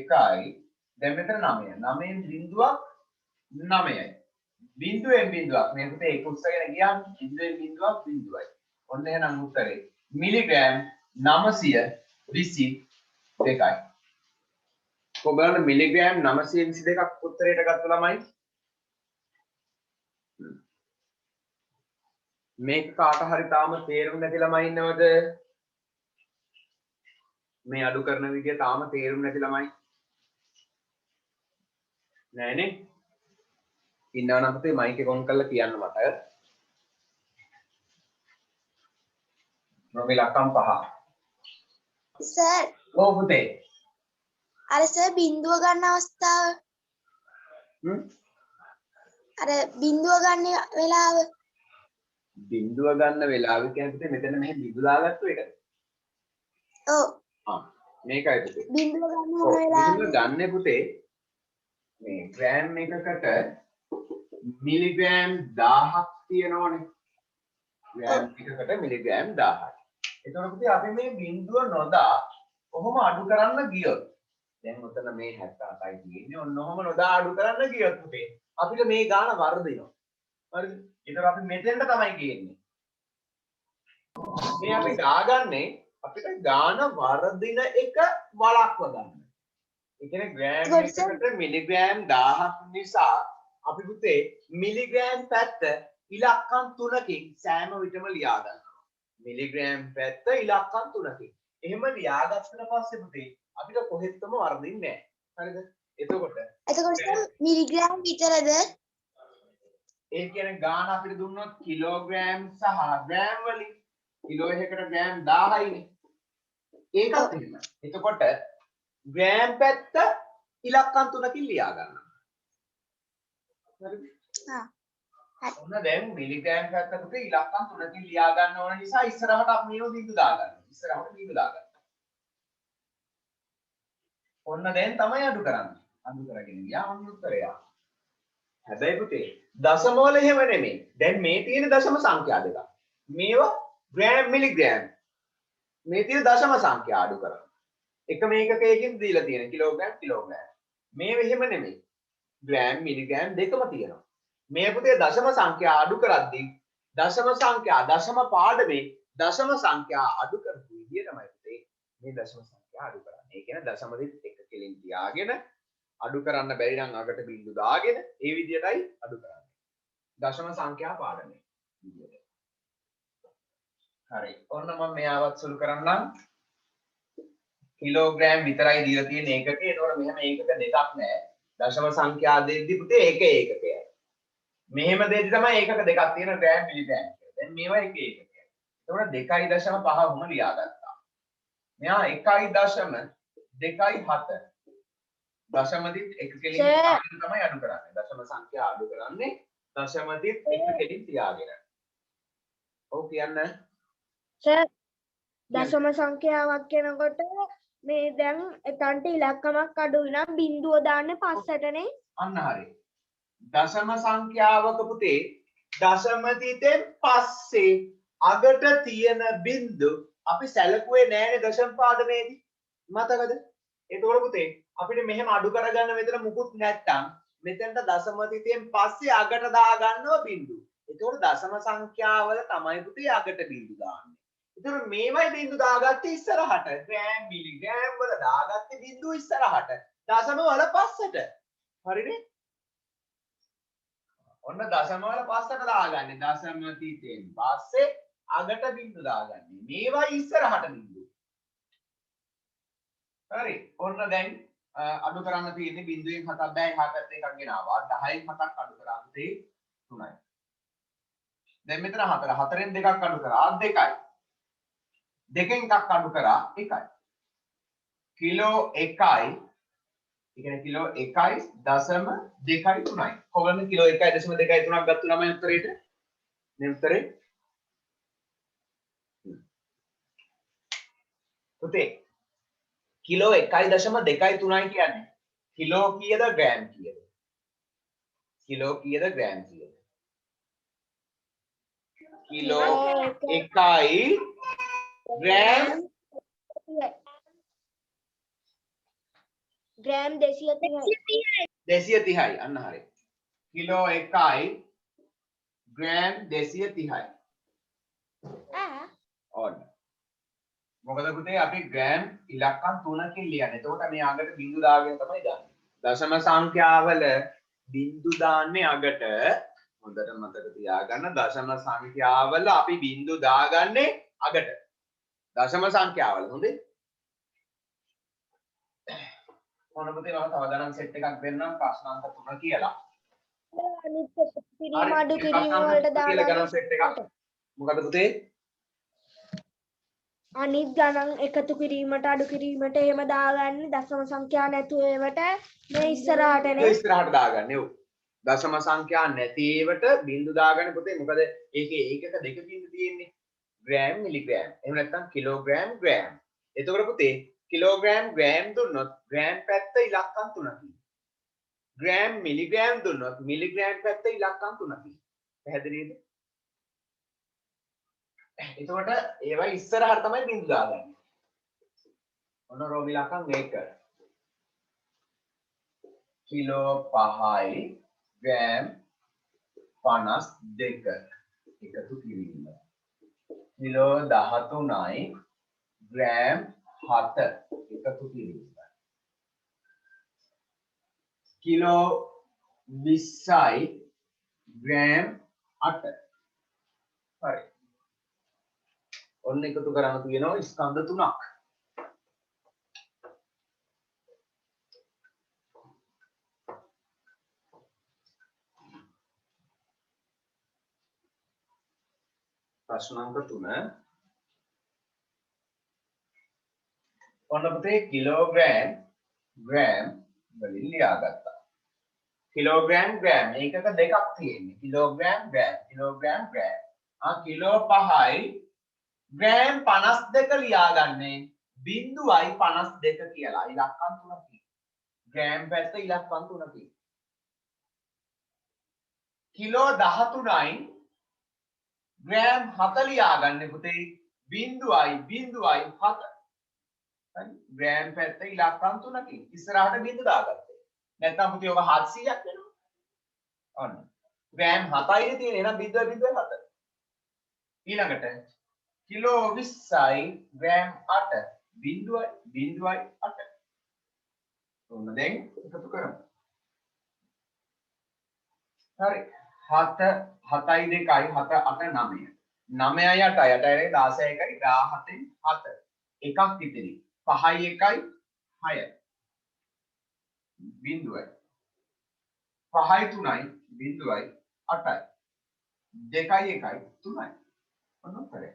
දැන් මෙතන 9යි 9න් බිංදුවක් 9යි බිංදුවෙන් බිංදුවක් මේ පුතේ ඒක උස්සගෙන ගියාම බිංදුවෙන් බිංදුවක් බිංදුවයි ඔන්න එහෙනම් උත්තරේ මිලිග්‍රෑම් 922යි කොබලන මිලිග්‍රෑම් 922ක් උත්තරයට ගත්ත ළමයි මේක කාට හරි තාම තේරුම් නැති ළමයි ඉන්නවද? මේ අඩු කරන විදිය තාම තේරුම් නැති ළමයි නෑනේ. ඉන්නව නම් පුතේ මයික් එක ඔන් කරලා කියන්න මට. මම ඉලක්කම් 5. සර් ඔව් පුතේ. අර සර් බිංදුව ගන්න අවස්ථාව අර බිංදුව ගන්න වෙලාව බිංදුව ගන්න වෙලාව කියන්නේ පුතේ මෙතන මෙහෙ බිඳුලාගත්තු එකද? ඔව්. මේකයි පුතේ. බිංදුව ගන්න වෙලාව බිංදුව ගන්න පුතේ මේ ග්‍රෑම් එකකට මිලිග්‍රෑම් 1000ක් තියෙනවනේ. ග්‍රෑම් එකකට මිලිග්‍රෑම් 1000ක්. එතකොට පුතේ අපි මේ බිංදුව නොදා කොහොම අඩු කරන්න ගියොත් දැන් උතන මේ 78යි තියෙන්නේ ඔන්න ඔහොම නොදා අඩු කරන්න ගියොත් පුතේ අපිට මේ ගාන වර්ධිනවා. හරිද? ඒතර අපි මෙතෙන්ට තමයි ගේන්නේ. මේ අපි දාගන්නේ අපිට ගාන වර්ධින එක වළක්ව ගන්න. ඒ කියන්නේ ග්‍රෑම් එකකට මිලිග්‍රෑම් 1000ක් නිසා අපි පුතේ මිලිග්‍රෑම් පැත්ත ඉලක්කම් 3කින් සෑම විටම ලියා ගන්නවා. මිලිග්‍රෑම් පැත්ත ඉලක්කම් 3කින්. එහෙම ලියාගත්තට පස්සේ පුතේ අපිට කොහෙත්ම වර්ධින්නේ නැහැ. හරිද? එතකොට මිලිග්‍රෑම් විතරද? ඒ කියන්නේ ගාන අපිට දුන්නොත් කිලෝග්‍රෑම් සහ ග්‍රෑම් වලින් කිලෝ එකකට ග්‍රෑම් 1000යිනේ. ඒකත් එහෙම. එතකොට ග්‍රෑම් පැත්ත ඉලක්කම් 3කින් ලියා ගන්නවා. හරිද? ඔන්න දැන් මිලිග්‍රෑම් පැත්තට ඉලක්කම් 3කින් ලියා ගන්න ඕන නිසා ඉස්සරහට අපි මේව බිංදු දාගන්නවා. ඉස්සරහට බිංදු දාගන්නවා. ඔන්න දැන් තමයි අඩු කරන්නේ. අඩු කරගෙන ගියා ඔන්න උත්තරය. හැබැයි පුතේ දශම වල එහෙම නෙමෙයි. දැන් මේ තියෙන දශම සංඛ්‍යා දෙක. මේවා ග්‍රෑම් මිලිග්‍රෑම්. මේ තියෙන දශම සංඛ්‍යා අඩු කරනවා. එක මේකකයකින් දීලා තියෙන කිලෝග්‍රෑම් කිලෝග්‍රෑම්. මේ එහෙම නෙමෙයි. ග්‍රෑම් මිලිග්‍රෑම් දෙකම තියෙනවා. මේ පුතේ දශම සංඛ්‍යා අඩු කරද්දී දශම සංඛ්‍යා දශම පාඩමේ දශම සංඛ්‍යා අඩු කරපු විදිය තමයි පුතේ මේ දශම සංඛ්‍යා අඩු කරන්නේ. ඒ කියන්නේ දශම දෙක එක කෙලින් තියාගෙන අඩු කරන්න බැරි නම් අගට බිංදු දාගෙන ඒ විදියටයි අඩු කරන්නේ. දශම සංඛ්‍යා පාඩමේ විදියට. හරි. ඔන්න මම මෙයාවත් සුළු කරන්නම්. කිලෝග්‍රෑම් විතරයි දීලා තියෙන ඒකකේ. ඒතකොට මෙහෙම ඒකක දෙකක් නැහැ. දශම සංඛ්‍යා දෙද්දි පුතේ එක ඒකකයයි. මෙහෙම දෙද්දි තමයි ඒකක දෙකක් තියෙන ග්‍රෑම් මිලිග්‍රෑම් කියලා. දැන් මේවා එක ඒකකයි. ඒතකොට 2.5 වුම ලියාගත්තා. මෙයා 1.2.7 දශමදිත් 1 කෙලින් සර්. තියාගෙන තමයි අඩු කරන්නේ. දශම සංඛ්‍යා අඩු කරන්නේ දශමදිත් 1 කෙලින් තියාගෙන. ඔව් කියන්න. සර් දශම සංඛ්‍යාවක් වෙනකොට මේ දැන් එතනට ඉලක්කමක් අඩුයි නම් බිංදුව දාන්නේ පස්සටනේ. අන්න හරි. දශම සංඛ්‍යාවක පුතේ දශමදිතෙන් පස්සේ අගට තියෙන බිංදු අපි සැලකුවේ නෑනේ දශම පාඩමේදී. මතකද? ඒකවල පුතේ අපිට මෙහෙම අඩු කරගන්න මෙතන මුකුත් නැත්තම් මෙතනට දශමදිතෙන් පස්සේ අගට දාගන්නවා බිංදු. ඒකවල දශම සංඛ්‍යාවල තමයි පුතේ අගට බිංදු දාන්නේ. ඒතර මේවයි බිංදු දාගත්තේ ඉස්සරහට. ග්‍රෑම් මිලිග්‍රෑම් වල දාගත්තේ බිංදු ඉස්සරහට. දශම වල පස්සට. හරිනේ? ඔන්න දශම වල පස්සට දාගන්නේ. දශමදිතෙන් පස්සේ අගට බිංදු දාගන්නේ. මේවයි ඉස්සරහට බිංදු. හරි. ඔන්න දැන් අඩු කරන්න තියෙන්නේ බිංදුවෙන් 7ක් බෑ එහා පැත්තේ එකක් ගෙනාවා. 10න් 7ක් අඩු කරා පුතේ 3යි. දැන් මෙතන 4 4න් 2ක් අඩු කරා 2යි. 2කින් එකක් අඩු කරා 1යි. කිලෝ 1යි. ඒ කියන්නේ කිලෝ 1.2යි 3යි. කොහොමද කිලෝ 1.2යි 3ක් ගත්තු ළමයි උත්තරේට? මේ උත්තරේ පුතේ කිලෝ 1.2යි 3යි කියන්නේ කිලෝ කීයද ග්‍රෑම් කීයද? කිලෝ කීයද ග්‍රෑම් කීයද? කිලෝ 1යි ග්‍රෑම් ග්‍රෑම් 230යි. 230යි අන්න හරි. කිලෝ 1යි ග්‍රෑම් 230යි. ඕන්න. මොකද පුතේ අපි ග්‍රෑම් ඉලක්කම් 3කින් ලියන්නේ. එතකොට මේ අගට බිංදු දාගෙන තමයි දාන්නේ. දශම සංඛ්‍යාවල බිංදු දාන්නේ අගට. හොඳට මතක තියාගන්න දශම සංඛ්‍යාවල අපි බිංදු දාගන්නේ අගට. දශම සංඛ්‍යාවල හොඳේ. මොන පුතේ මම තව ගණන් සෙට් එකක් දෙන්නම් ප්‍රශ්න අංක 3 කියලා. අනිත් එක කිරීම අඩු කිරීම වලට කියලා ගණන් දාගන්න. සෙට් එකක්. මොකද පුතේ? අනිත් ගණන් එකතු කිරීමට අඩු කිරීමට එහෙම දාගන්නේ දශම සංඛ්‍යා නැතුව ඒවට මේ ඉස්සරහටනේ. ඉස්සරහට දාගන්නේ. ඔව්. දශම සංඛ්‍යා නැති ඒවට බිංදු දාගන්නේ පුතේ. මොකද ඒකේ ඒකක දෙකකින් තියෙන්නේ. Gram milligram. එහෙම නැත්නම් කිලෝග්‍රෑම් ග්‍රෑම්. එතකොට පුතේ කිලෝග්‍රෑම් ග්‍රෑම් දුන්නොත් ග්‍රෑම් පැත්ත ඉලක්කම් 3කින්. ග්‍රෑම් මිලිග්‍රෑම් දුන්නොත් මිලිග්‍රෑම් පැත්ත ඉලක්කම් 3කින්. පැහැදිලිද? එතකොට ඒවා ඉස්සරහට තමයි බිංදු දාගන්නේ. ඔන්න රෝගී ඉලක්කම් මේක. කිලෝ 5යි ග්‍රෑම් 52 එකතු කිරීම. කිලෝ 13යි ග්‍රෑම් 7 එකතු කිරීම. කිලෝ 20යි ග්‍රෑම් 8. හරි. ඔන්න එකතු කරන්න තියෙනවා ස්කන්ධ 3ක්. ප්‍රශ්න අංක 3. ඔන්න පුතේ කිලෝග්‍රෑම් ග්‍රෑම් වලින් ලියාගත්තා. කිලෝග්‍රෑම් ග්‍රෑම් මේකක දෙකක් තියෙන්නේ. Kilogram gram kilogram gram. Kilo 5යි ග්‍රෑම් 52 ලියාගන්නේ 0.52 කියලා. ඉලක්කම් 3කින්. ග්‍රෑම් පැත්ත ඉලක්කම් 3කින්. කිලෝ 13යි ග්‍රෑම් 7 ලියාගන්නේ පුතේ 0.07. හරි. ග්‍රෑම් පැත්ත ඉලක්කම් 3කින්. ඉස්සරහට බිංදු දාගත්තේ. නැත්නම් පුතේ ඔබ 700ක් වෙනවා. ඔන්න. ග්‍රෑම් 7යි තියෙන්නේ එහෙනම් 0.07. ඊළඟට කිලෝ 20යි ග්‍රෑම් 8 0.08. ඔන්න දැන් එකතු කරමු. හරි. 7 7යි 2යි 7 8 9. 9යි 8යි 8යි 16යි 17න් 7. එකක් ඉතිරි. 5යි 1යි 6යි. බිංදුවයි. 5යි 3යි බිංදුවයි 8යි. 2යි 1යි 3යි. ඔන්න උත්තරේ.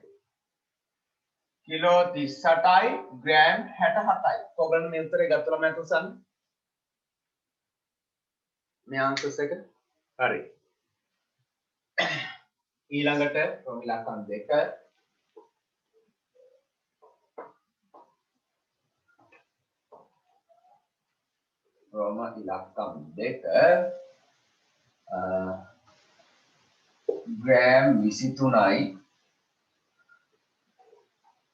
කිලෝ 38යි ග්‍රෑම් 67යි. ඔයගොල්ලෝ මේ උත්තරේ ගත්තලා මම තුසන්න. මේ ආන්සර්ස් එක හරි. ඊළඟට රෝම ඉලක්කම් 2 රෝම ඉලක්කම් 2 ග්‍රෑම් 23යි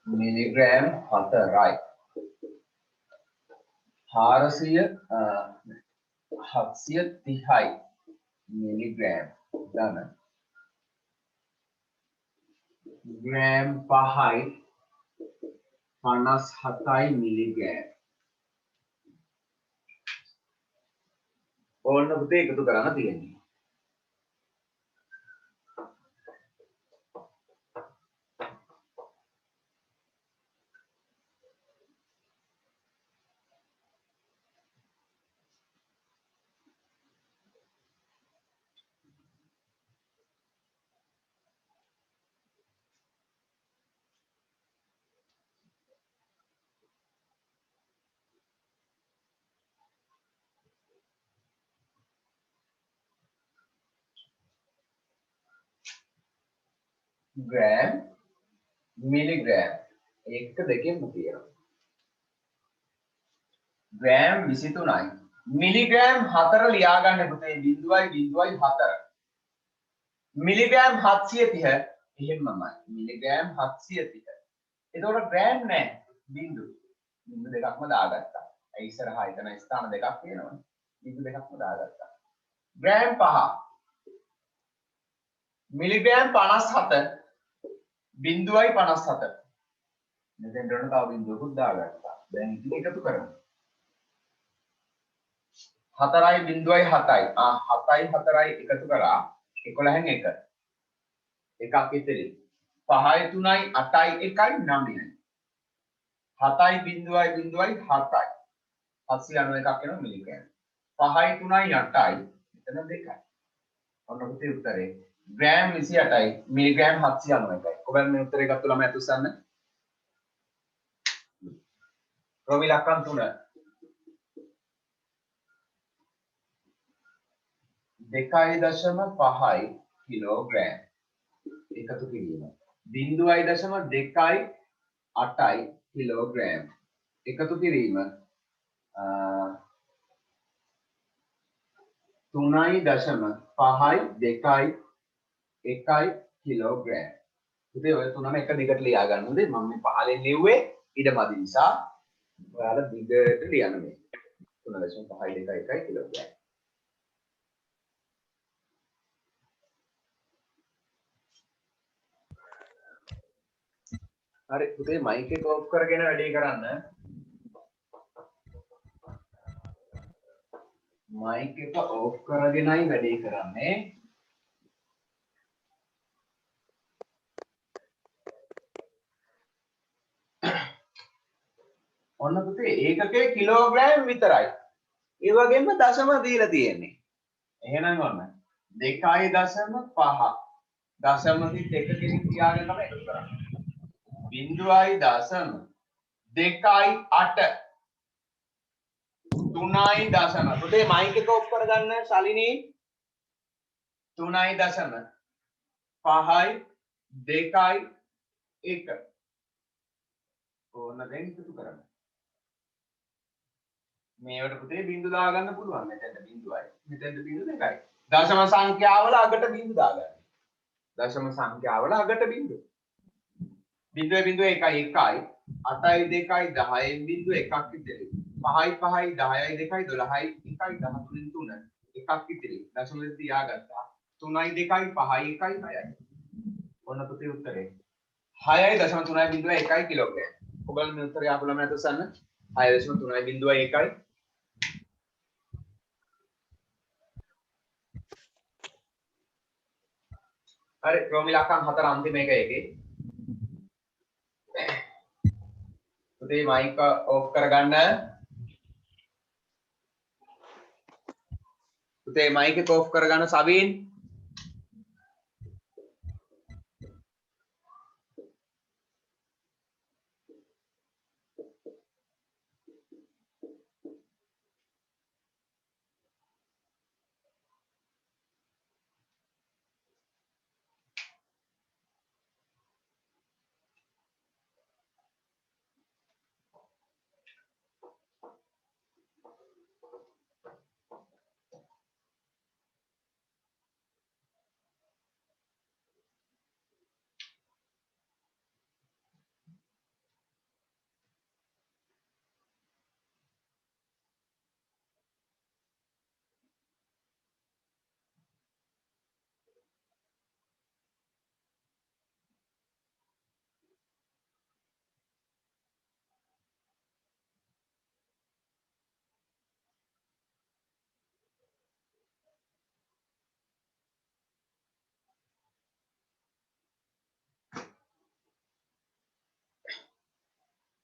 මිලිග්‍රෑම් 4යි 730යි මිලිග්‍රෑම් ධන ග්‍රෑම් 5යි 57යි මිලිග්‍රෑම්. ඕන්න පුතේ එකතු කරන්න තියෙන්නේ. ග්‍රෑම් මිලිග්‍රෑම් එක දෙකෙන්ම තියෙනවා. ග්‍රෑම් 23යි මිලිග්‍රෑම් 4 ලියා ගන්න පුතේ 0.04 මිලිග්‍රෑම් 730 එහෙමමයි මිලිග්‍රෑම් 730. එතකොට ග්‍රෑම් නෑ බිංදු දෙකක්ම දාගත්තා. ඒ ඉස්සරහා එතන ස්ථාන දෙකක් තියෙනවනේ. බිංදු දෙකක්ම දාගත්තා. ග්‍රෑම් 5 මිලිග්‍රෑම් 57 බිංදුවයි 57. මෙතෙන් රණ තව බිංදුවකුත් දාගත්තා. දැන් ඉතින් එකතු කරමු. 4යි බිංදුවයි 7යි. 7යි 4යි එකතු කරා 11න් 1. එකක් ඉතිරි. 5යි 3යි 8යි 1යි 9යි. 7යි බිංදුවයි බිංදුවයි 7යි. 791ක් වෙනවා මිලිග්‍රෑම්. 5යි 3යි 8යි. එතන 2යි. ඔන්න පුතේ උත්තරේ. ග්‍රෑම් 28යි මිලිග්‍රෑම් 791යි. ඔබලා මේ උත්තරේ ගත්ත ළමයි අතුස්සන්න. රෝම ඉලක්කම් 3 2.5යි කිලෝග්‍රෑම් එකතු කිරීම 0.2යි 8යි කිලෝග්‍රෑම් එකතු කිරීම 3.5යි 2යි 1යි කිලෝග්‍රෑම්. පුතේ ඔය තුනම එක දිගට ලියා ගන්න ඕනේ. මම මේ පහලෙන් ලිව්වේ ඉඩමදි නිසා ඔයාලා දිගට ලියන්න මේ 3.5යි 2යි 1යි කිලෝග්‍රෑම්. හරි පුතේ මයික් එක ඔෆ් කරගෙන වැඩේ කරන්න. මයික් එක ඔෆ් කරගෙනයි වැඩේ කරන්නේ. ඔන්න පුතේ ඒකකේ කිලෝග්‍රෑම් විතරයි. ඒ වගේම දශම දීලා තියෙන්නේ. එහෙනම් ඔන්න 2.5 දශම දිත් එකකින් තියාගෙන තමයි එකතු කරන්නේ. 0.2 2.8 3.0 පුතේ මයික් එක ඔෆ් කරගන්න ශාලිනී. 3.5යි 2යි 1 ඕන දැන් එකතු කරන්න. මේවට පුතේ බිංදු දාගන්න පුළුවන්. මෙතෙන්ද බිංදුවයි. මෙතෙන්ද බිංදු දෙකයි. දශම සංඛ්‍යාවල අගට බිංදු දාගන්න. දශම සංඛ්‍යාවල අගට බිංදු. 0.1යි 1යි 8යි 2යි 10න් බිංදු එකක් ඉතිරි. 5යි 5යි 10යි 2යි 12යි 1යි 13න් 3 එකක් ඉතිරි. දශම දෙක තියාගත්තා. 3යි 2යි 5යි 1යි 6යි. ඔන්න පුතේ උත්තරේ. 6.3.1යි කිලෝග්‍රෑම්. ඔයගොල්ලෝ මේ උත්තරය ආපු ළමයි අතසන්න. 6.3.1යි. හරි රෝම ඉලක්කම් 4 අන්තිම එක එකේ. පුතේ මයික් ඔෆ් කරගන්න. පුතේ මයික් එක ඔෆ් කරගන්න සබීන්.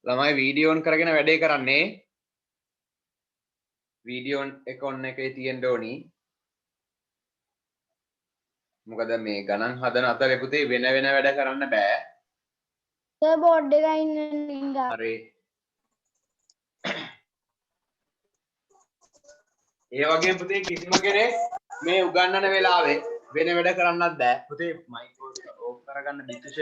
ළමයි වීඩියෝ ඔන් කරගෙන වැඩේ කරන්නේ. වීඩියෝ එක ඔන් එකේ තියෙන්න ඕනි. මොකද මේ ගණන් හදන අතරේ පුතේ වෙන වෙන වැඩ කරන්න බෑ. සර් බෝඩ් එක ඉන්න නින්දා. හරි. ඒ වගේ පුතේ කිසිම කෙනෙක් මේ උගන්වන වෙලාවේ වෙන වැඩ කරන්නත් බෑ. පුතේ මයික් ඕෆ් කරගන්න බිතුෂ.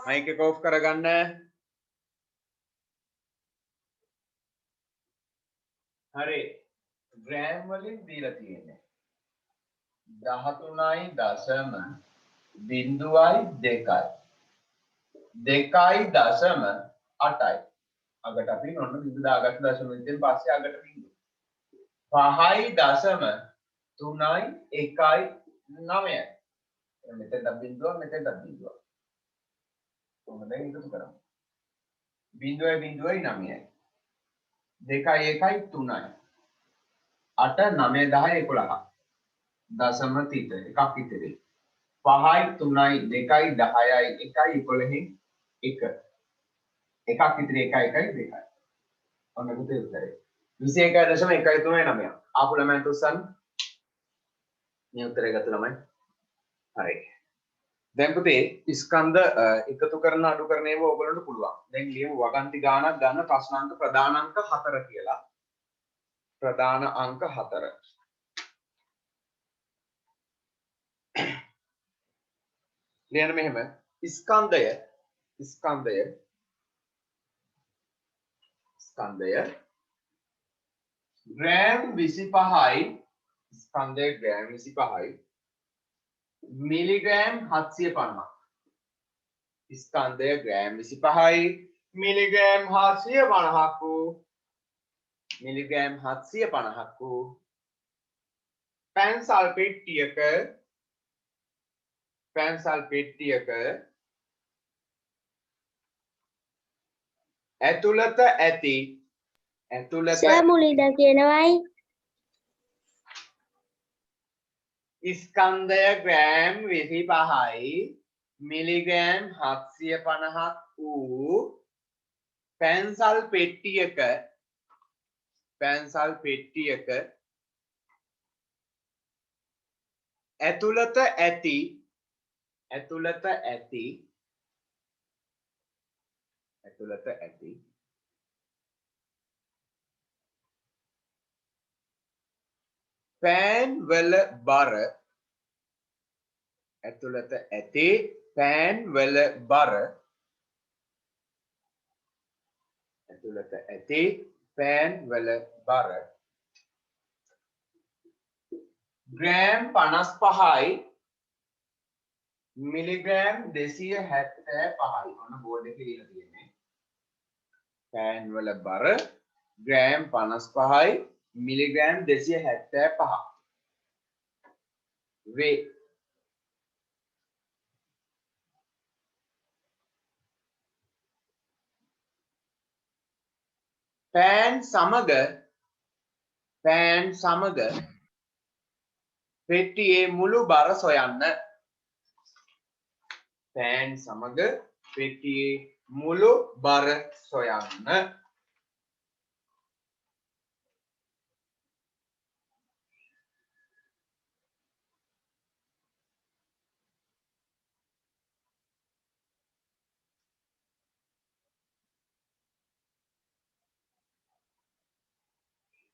මයික් එක ඕෆ් කරගන්න. හරි. ග්‍රෑම් වලින් දීලා තියෙන්නේ 13.02යි 2.8යි. අගට අපි ඔන්න බිඳු දාගත්ත දශමිකයෙන් පස්සේ අගට බිඳු 5.3යි 1.9යි. මෙතෙන්ට බිඳුව මෙතෙන්ට බිඳුව. කොහොමද එකතු කරන්නේ? බිඳුවයි බිඳුවයි 9යි. 2යි 1යි 3යි. 8 9 10 11. දශම තිත එකක් ඉතිරි. 5යි 3යි 2යි 10යි 1යි 11න් 1. එකක් ඉතිරි 1යි 1යි 2යි. ඔන්න පුතේ උත්තරේ 21.139. ආපු ළමයන්ට උස්සන්න. මේ උත්තරේ ගත්ත ළමයි. හරි. දැන් පුතේ ස්කන්ධ එකතු කරන අඩු කරන ඒවා ඕගොල්ලන්ට පුළුවන්. දැන් ලියමු වගන්ති ගානක් ගන්න ප්‍රශ්නාංක ප්‍රධාන අංක 4 කියලා. ප්‍රධාන අංක 4. ලියන්න මෙහෙම ස්කන්ධය ග්‍රෑම් 25යි ස්කන්ධය ග්‍රෑම් 25යි මිලිග්‍රෑම් 750ක්. ස්කන්ධය ග්‍රෑම් 25යි මිලිග්‍රෑම් 750ක් වූ මිලිග්‍රෑම් 750ක් වූ පැන්සල් පෙට්ටියක ඇතුළත ඇති සර් මුලින්ද කියනවයි ස්කන්ධය ග්‍රෑම් 25යි මිලිග්‍රෑම් 750ක් වූ පැන්සල් පෙට්ටියක ඇතුළත ඇති පෑන් වල බර ග්‍රෑම් 55යි මිලිග්‍රෑම් 275යි. ඔන්න බෝඩ් එකේ ලියලා තියෙන්නේ. පෑන් වල බර ග්‍රෑම් 55යි මිලිග්‍රෑම් 275 වේ. පෑන් සමග පෙට්ටියේ මුළු බර සොයන්න.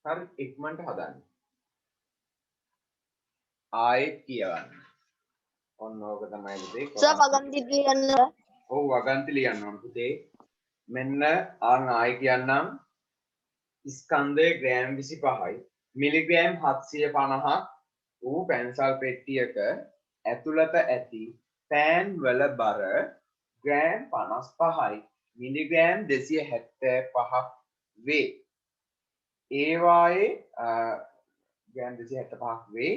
හරි ඉක්මනට හදන්න. ආයෙත් කියවන්න. ඔන්න ඕක තමයි පුතේ. සර් වගන්ති කියන්න. ඔව් වගන්ති ලියන්න ඕන පුතේ. මෙන්න ආයෙ කියන්නම්. ස්කන්ධය ග්‍රෑම් 25යි මිලිග්‍රෑම් 750ක් වූ පැන්සල් පෙට්ටියක ඇතුළත ඇති පෑන් වල බර ග්‍රෑම් 55යි මිලිග්‍රෑම් 275ක් වේ. ඒවායේ ග්‍රෑම් 275ක් වේ.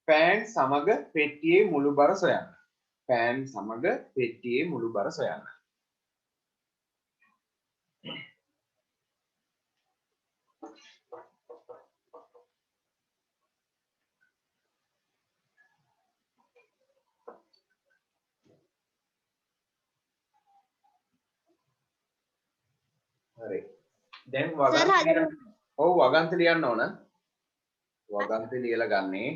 පෑන් සමග පෙට්ටියේ මුළු බර සොයන්න. දැන් සර් වගන්ති හදන ඔව් වගන්ති ලියන්න ඕන වගන්ති ලියලා ගන්නේ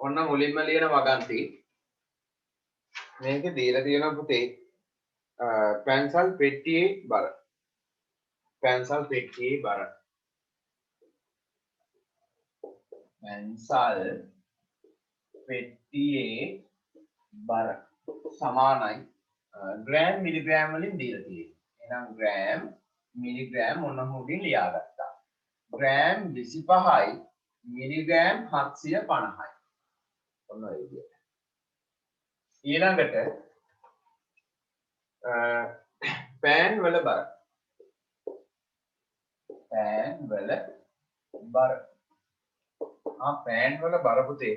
ඔන්න මුලින්ම ලියන වගන්ති මේකේ දීලා තියෙනවා පුතේ පැන්සල් පෙට්ටියේ බර පැන්සල් පෙට්ටියේ බර පැන්සල් පෙට්ටියේ බර සමානයි ග්‍රෑම් මිලිග්‍රෑම් වලින් දීලා තියෙනවා එහෙනම් ග්‍රෑම් මිලිග්‍රෑම් ඔන්න හොගින් ලියාගත්තා ග්‍රෑම් 25යි මිලිග්‍රෑම් 750යි ඔන්න ඔය විදිහට ඊළඟට පෑන් වල බර පෑන් වල බර පෑන් වල බර පුතේ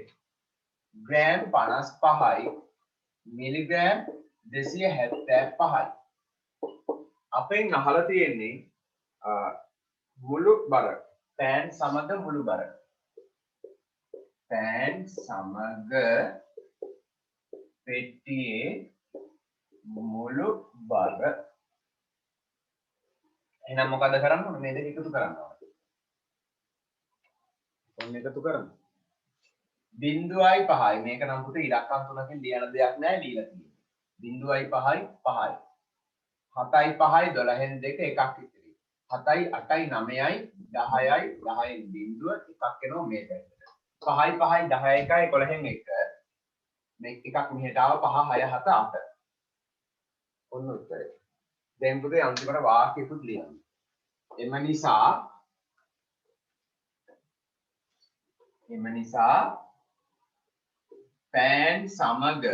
ග්‍රෑම් 55යි මිලිග්‍රෑම් 275යි අපෙන් අහලා තියෙන්නේ මුළු බර පෑන් සමග මුළු බර පෑන් සමග පෙට්ටියේ මුළු බර එහෙනම් මොකද කරන්න ඕනේ මේ දෙක එකතු කරන්න ඕනේ ඔන්න එකතු කරමු 0.5යි මේක නම් පුතේ ඉලක්කම් තුනකින් ලියන දෙයක් නෑ ලියලා තියෙන්නේ 0.5යි 5යි 7යි 5යි 12න් 2 එකක් ඉතිරි 7යි 8යි 9යි 10යි 10න් බිංදුව එකක් එනවා මේ පැත්තට 5යි 5යි 10යි 1යි 11න් 1 මේ එකක් මෙහෙට ආව 5 6 7 8 ඔන්න උත්තරේ දැන් පුතේ අන්තිමට වාක්‍යකුත් ලියන්න එම නිසා පෑන් සමග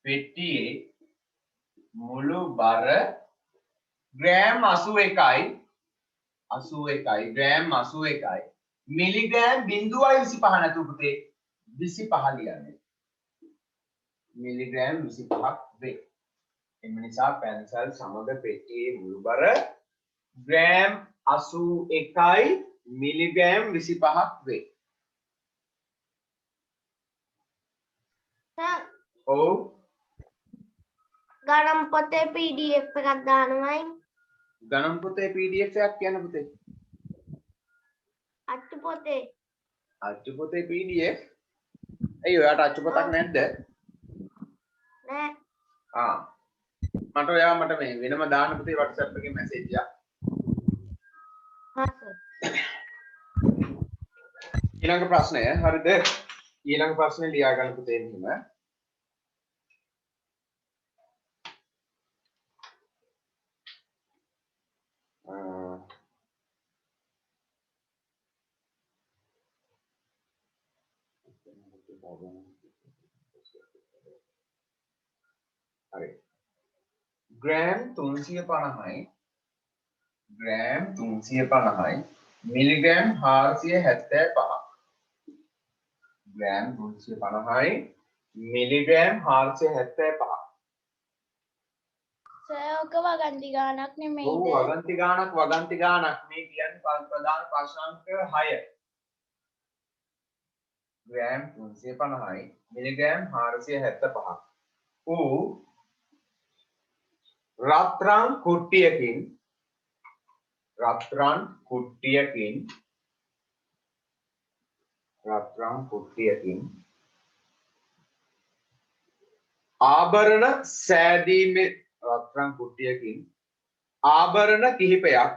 පෙට්ටියේ මුළු බර ග්‍රෑම් 81යි ග්‍රෑම් 81යි මිලිග්‍රෑම් 0.25 නැතුව පුතේ 25 ලියන්නේ මිලිග්‍රෑම් 25ක් වේ එම නිසා පැන්සල් සමග පෙට්ටියේ මුළු බර ග්‍රෑම් 81යි මිලිග්‍රෑම් 25ක් වේ සර් ඔව් ගණන් පොතේ PDF එකක් දානවයි ගණන් පොතේ PDF එකක් කියන පුතේ අච්චු පොතේ අච්චු පොතේ PDF ඇයි ඔයාට අච්චු පොතක් නැද්ද නෑ මට ඔයා මට මේ වෙනම දාන්න පුතේ WhatsApp එකේ මැසේජ් එකක් හා සර් ඊළඟ ප්‍රශ්නය හරිද ඊළඟ ප්‍රශ්නේ ලියා ගන්න පුතේ මෙහෙම හරි ග්‍රෑම් 350යි මිලිග්‍රෑම් 475 ග්‍රෑම් 350යි මිලිග්‍රෑම් 475 සර් ඔක වගන්ති ගානක් නෙමෙයිද ඔව් වගන්ති ගානක් මේ කියන්නේ ප්‍රධාන ප්‍රශ්නාංක 6 ග්‍රෑම් 350යි මිලිග්‍රෑම් 475 ඌ රත්රන් කුට්ටියකින් ආභරණ සෑදීමේ රත්රන් කුට්ටියකින් ආභරණ කිහිපයක්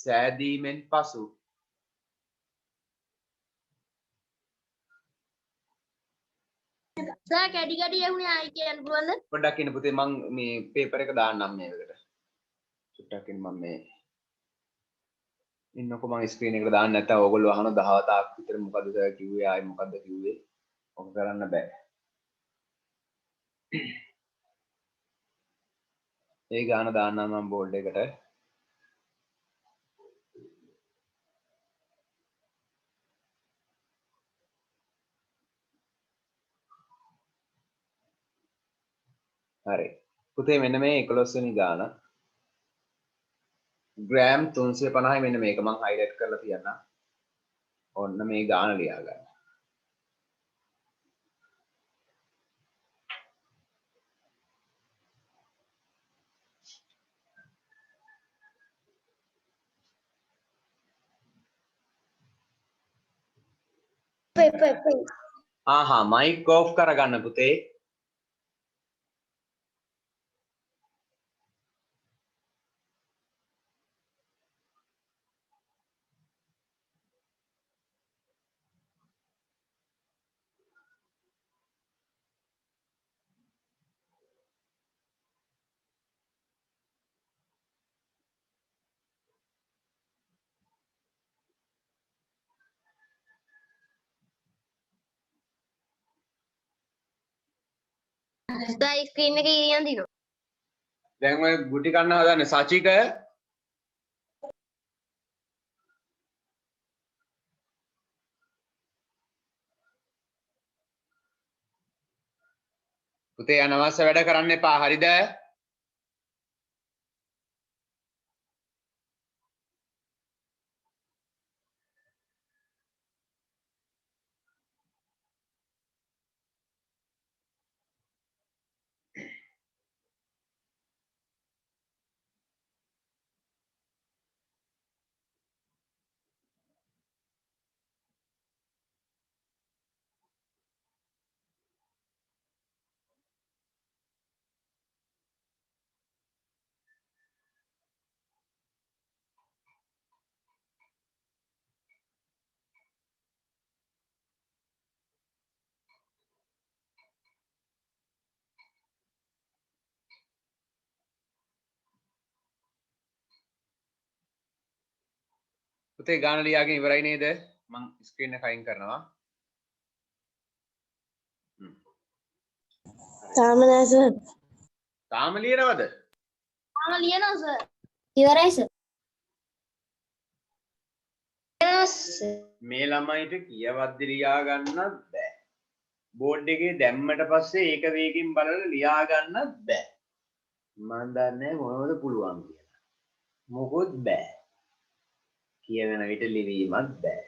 සෑදීමෙන් පසු සර් කැඩි කැඩි යවුනේ ආයි කියන්න පුළුවන්ද පොඩ්ඩක් ඉන්න පුතේ මං මේ පේපර් එක දාන්නම් මේකට චුට්ටක් ඉන්න මම මේ ඉන්නකො මම ස්ක්‍රීන් එකට දාන්න නැත්නම් ඕගොල්ලෝ අහන 17ක් විතර මොකද සර් කිව්වේ ආයි මොකද්ද කිව්වේ ඔක කරන්න බෑ ඒ ගාන දාන්නම් මම බෝඩ් එකට හරි පුතේ මෙන්න මේ 11 වෙනි ගාන ග්‍රෑම් 350යි මෙන්න මේක මම හයිලයිට් කරලා තියන්නම් ඔන්න මේ ගාන ලියා ගන්න ආහා මයික් ඔෆ් කරගන්න පුතේ ස්ක්‍රීන් එකේ ඉරියන් දිනවා. දැන් ඔය ගුටි කන්න හදන්නේ සචික පුතේ අනවශ්‍ය වැඩ කරන්න එපා හරිද පුතේ ගාන ලියාගෙන ඉවරයි නේද මම ස්ක්‍රීන් එක අයින් කරනවා තාම නෑ සර්. තාම ලියනවද තාම ලියනවා සර්. ඉවරයි සර්. මේ ළමයිට කියවද්දි ලියා ගන්නත් බෑ බෝඩ් එකේ දැම්මට පස්සේ ඒක වේගෙන් බලලා ලියා ගන්නත් බෑ මම දන්නේ මොනවද පුළුවන් කියලා මොකොත් බෑ කියවෙන විට ලිවීමත් බෑ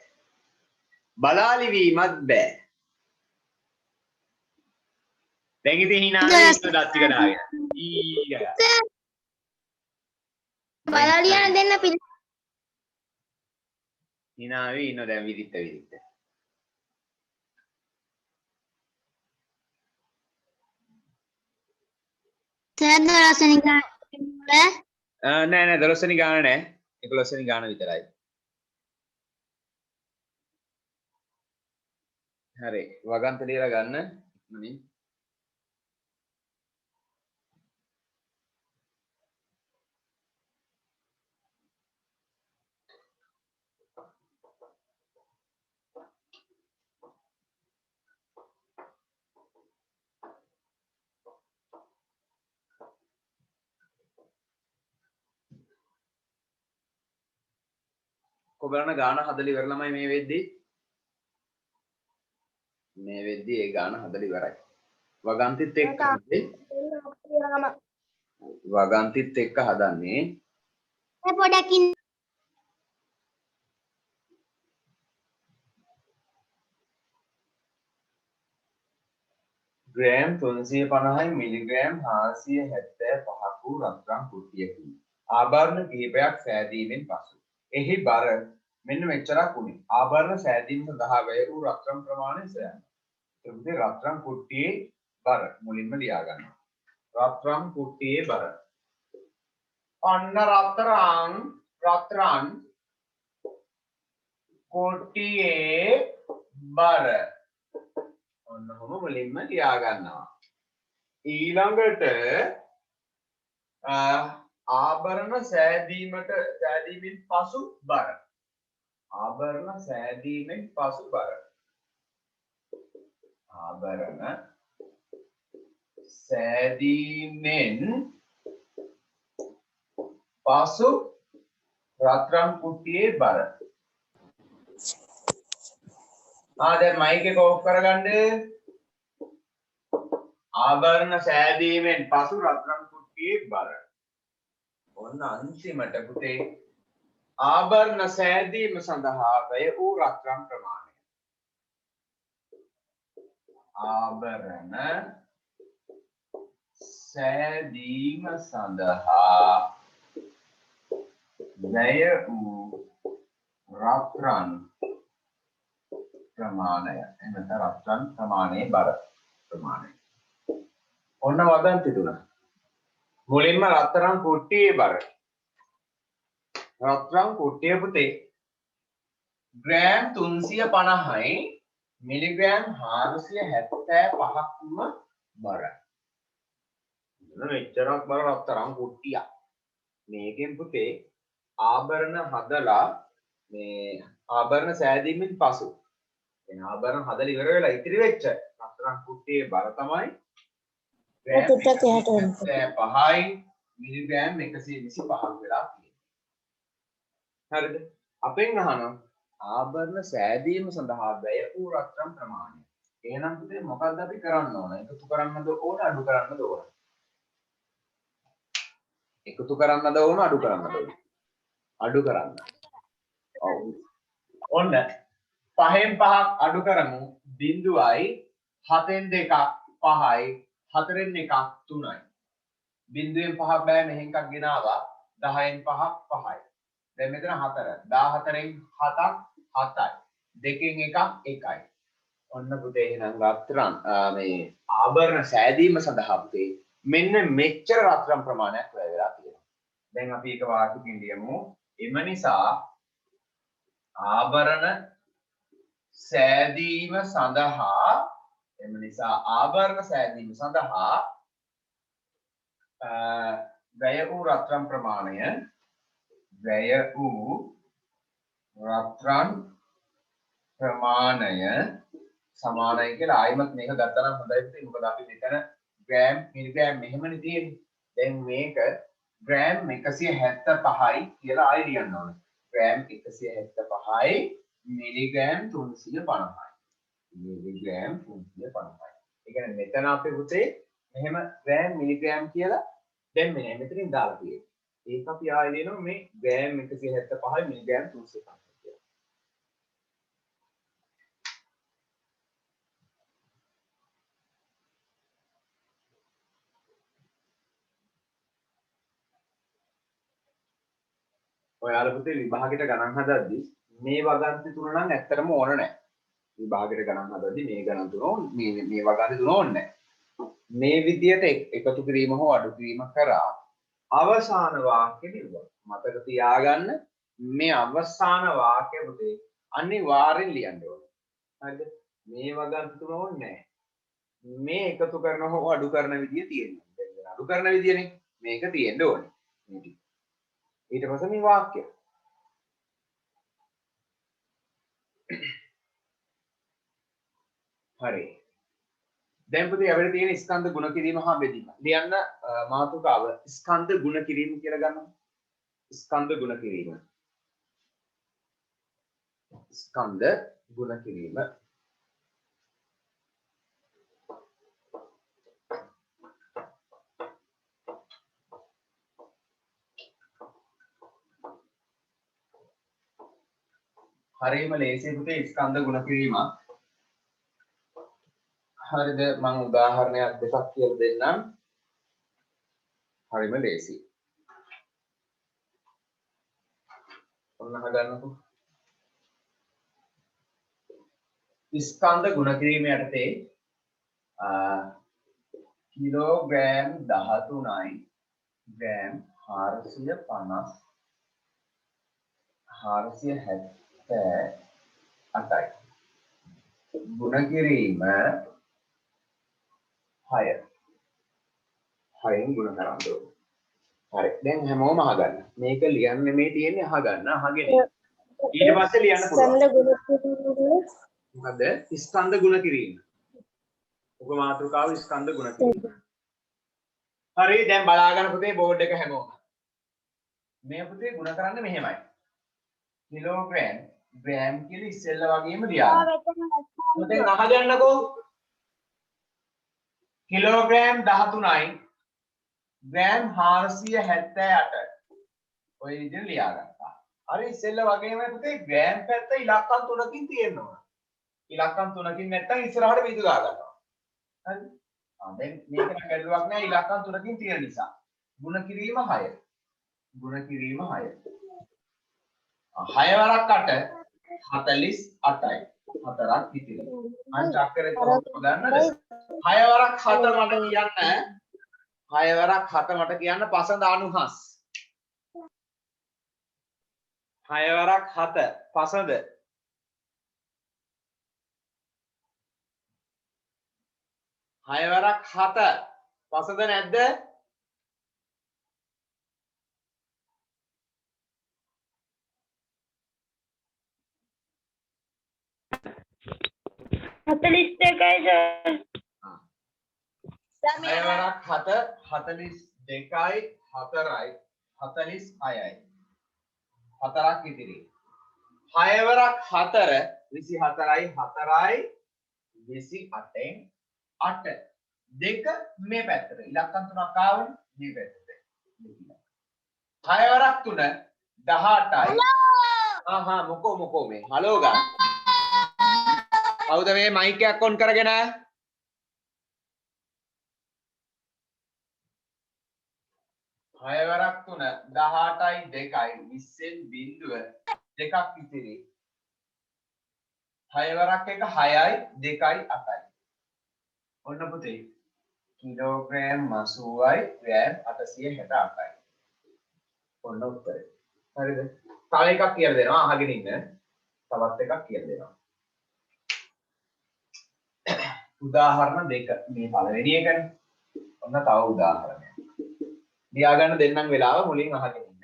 බලා ලිවීමත් බෑ දැන් ඉතින් hina වෙන්නේ දත් ටික දාගෙන ඊගා බලා ලියන්න දෙන්න පිළ. hina වෙයි ඉන්න දැන් විදිත්ත සර් දරසනික නෑ නෑ 12 වෙනි ගාන නෑ 11 වෙනි ගාන විතරයි හරි වගන්ත ලියලා ගන්න ඉක්මනින් කොබලන ගාන හදලා ඉවර ළමයි මේ වෙද්දී ඒ ගාන හදලා ඉවරයි වගන්තිත් එක්ක වගන්තිත් එක්ක හදන්නේ පොඩකින් ග්‍රෑම් 350යි මිලිග්‍රෑම් 475ක් වූ රත්රන් කුට්ටියකි. ආභරණ කිහිපයක් සෑදීමෙන් පසු එහි බර මෙන්න මෙච්චරක් වුණේ. ආභරණ සෑදීම සඳහා වැය වූ රත්රන් ප්‍රමාණය සොයන්න. එතකොට රත්රන් කුට්ටියේ බර මුලින්ම ලියා ගන්නවා. රත්රන් කුට්ටියේ බර. අන්න රත්රන් කුට්ටියේ බර ඔන්න ඔහොම මුලින්ම ලියා ගන්නවා. ඊළඟට ආභරණ සෑදීමෙන් පසු බර ආභරණ සෑදීමෙන් පසු බර. ආභරණ සෑදීමෙන් පසු රත්රන් කුට්ටියේ බර. දැන් මයික් එක ඕෆ් කරගන්න. ආභරණ සෑදීමෙන් පසු රත්රන් කුට්ටියේ බර. ඔන්න අන්තිමට පුතේ ආභරණ සෑදීම සඳහා වැය වූ රත්රන් ප්‍රමාණය. ආභරණ සෑදීම සඳහා වැය වූ රත්රන් ප්‍රමාණය. එනත රත්රන් ප්‍රමාණයේ බර ප්‍රමාණය. ඔන්න වදන්ති තුන. මුලින්ම රත්රන් කුට්ටියේ බර. රත්රන් කුට්ටිය පුතේ ග්‍රෑම් 350යි මිලිග්‍රෑම් 475ක්ම බරයි. මෙච්චරක් බර රත්තරන් කුට්ටියක්. මේකෙන් පුතේ ආභරණ හදලා මේ ආභරණ සෑදීමෙන් පසු එන ආභරණ හදලා ඉවර වෙලා ඉතිරි වෙච්ච රත්තරන් කුට්ටියේ බර තමයි ග්‍රෑම් 5යි මිලිග්‍රෑම් 125ක් වෙලා තියෙන්නේ. හරිද? අපෙන් අහනවා ආභරණ සෑදීම සඳහා වැය වූ රත්රන් ප්‍රමාණය. එහෙනම් පුතේ මොකක්ද අපි කරන්න ඕන? එකතු කරන්නද ඕන අඩු කරන්නද ඕන? එකතු කරන්නද ඕන අඩු කරන්නද ඕන? අඩු කරන්න. ඔව්. ඔන්න 5න් 5ක් අඩු කරමු 0යි 7න් 2ක් 5යි 4න් 1ක් 3යි. 0න් 5ක් බෑ මෙහෙන් එකක් ගෙනාවා 10න් 5ක් 5යි. දැන් මෙතන 4 14න් 7ක් 7යි 2න් 1ක් 1යි. ඔන්න පුතේ එහෙනම් රත්රන් මේ ආභරණ සෑදීම සඳහා පුතේ මෙන්න මෙච්චර රත්රන් ප්‍රමාණයක් වැය වෙලා තියෙනවා. දැන් අපි එක වාක්‍යකින් ලියමු. එම නිසා ආභරණ සෑදීම සඳහා ආභරණ සෑදීම සඳහා වැය වූ රත්රන් ප්‍රමාණය සමානයි කියලා ආයිමත් මේක ගත්තා නම් හොඳයි පුතේ. මොකද අපි මෙතන ග්‍රෑම් මිලිග්‍රෑම් මෙහෙමනේ තියෙන්නේ. දැන් මේක ග්‍රෑම් 175යි කියලා ආයෙ ලියන්න ඕනේ. ග්‍රෑම් 175යි මිලිග්‍රෑම් 350යි. මිලිග්‍රෑම් 350යි. ඒ කියන්නේ මෙතන අපේ පුතේ මෙහෙම ග්‍රෑම් මිලිග්‍රෑම් කියලා දැන් මෙතනින් දාලා තියෙන්නේ. ඒක අපි ආයෙ ලියනවා මේ ග්‍රෑම් 175යි මිලිග්‍රෑම් 350. ඔයාලා පුතේ විභාගෙට ගණන් හදද්දි මේ වගන්ති තුන නම් ඇත්තටම ඕන නැහැ. විභාගෙට ගණන් හදද්දි මේ ගණන් තුන මේ වගන්ති තුන ඕනේ නැහැ. මේ විදියට එකතු කිරීම හෝ අඩු කිරීම කරා අවසාන වාක්‍ය ලියුවා. මතක තියාගන්න මේ අවසාන වාක්‍ය පුතේ අනිවාර්යෙන් ලියන්න ඕනේ. හරිද? මේ වගන්ති තුන ඕනේ නැහැ. මේ එකතු කරන හෝ අඩු කරන විදිය තියෙනවා. දැන් අඩු කරන විදියනේ මේක තියෙන්න ඕනේ. ඊට පස්සේ මේ වාක්‍ය හරි. දැන් පුතේ අපිට තියෙන ස්කන්ධ ගුණ කිරීම හා බෙදීම. ලියන්න මාතෘකාව ස්කන්ධ ගුණ කිරීම කියලා ගන්නවා. ස්කන්ධ ගුණ කිරීම. ස්කන්ධ ගුණ කිරීම. හරියම ලේසියි පුතේ ස්කන්ධ ගුණ කිරීම. හරිද? මම උදාහරණයක් දෙකක් කියලා දෙන්නම්. හරියම ලේසියි. ඔන්න හදන්නකෝ. ස්කන්ධ ගුණ කිරීම යටතේ කිලෝග්‍රෑම් 13යි ග්‍රෑම් 478යි. ගුණ කිරීම 6. 6න් ගුණ කරන්න ඕනේ. හරි. දැන් හැමෝම අහගන්න. මේක ලියන්න මේ තියෙන්නේ අහගන්න. අහගෙන ඊට පස්සේ ලියන්න පුළුවන්. ස්කන්ධ ගුණ කිරීම. මොකද ස්කන්ධ ගුණ කිරීම. උප මාතෘකාව ස්කන්ධ ගුණ කිරීම. හරි දැන් බලා ගන්න පුතේ බෝඩ් එක හැමෝම. මේ පුතේ ගුණ කරන්න මෙහෙමයි. කිලෝග්‍රෑම් ග්‍රෑම් කියලා ඉස්සෙල්ලා වගේම ලියන්න. දැන් අහගන්නකෝ. කිලෝග්‍රෑම් 13යි ග්‍රෑම් 478 ඔය විදිහට ලියා ගන්නවා. හරි ඉස්සෙල්ලා වගේම පුතේ ග්‍රෑම් පැත්ත ඉලක්කම් 3කින් තියෙන්න ඕන. ඉලක්කම් 3කින් නැත්තම් ඉස්සරහට බිඳු ගා ගන්නවා. හරි. දැන් මේක ගැටලුවක් නෑ ඉලක්කම් 3කින් තියෙන නිසා. ගුණ කිරීම 6. ගුණ කිරීම 6. 6 වරක් 8 48යි. 4ක් ඉතිරි. අංචක්කරේ කොහොමද ගන්නද? 6 වරක් 7 මට කියන්න. 6 වරක් 7 මට කියන්න පසඳ අනුහස්. 6 වරක් 7 පසඳ. 6 වරක් 7 පසඳ නැද්ද? හතලිස් දෙකයි සර්. 6 වරක් 7 42යි 4යි 46යි 4ක් ඉතිරි. 6 වරක් 4 24යි 4යි 28න් 8 දෙක මේ පැත්තට ඉලක්කම් 3ක් ආවනේ මේ පැත්තට. 6 වරක් 3 18යි. මොකෝ මේ හලෝ ගන්න. කවුද මේ මයික් එකක් ඔන් කරගෙන? 6 වරක් 3 18යි 2යි 20න් බිඳුව දෙකක් ඉතිරි. 6 වරක් 1 6යි 2යි 8යි. ඔන්න පුතේ කිලෝග්‍රෑම් 80යි ග්‍රෑම් 868යි. ඔන්න උත්තරේ. හරිද? තව එකක් කියලා දෙනවා අහගෙන ඉන්න. තවත් එකක් කියලා දෙනවා. උදාහරණ දෙක. මේ පළවෙනි එකනේ. ඔන්න තව උදාහරණයක්. ලියා ගන්න දෙන්නම් වෙලාව මුලින් අහගෙන ඉන්න.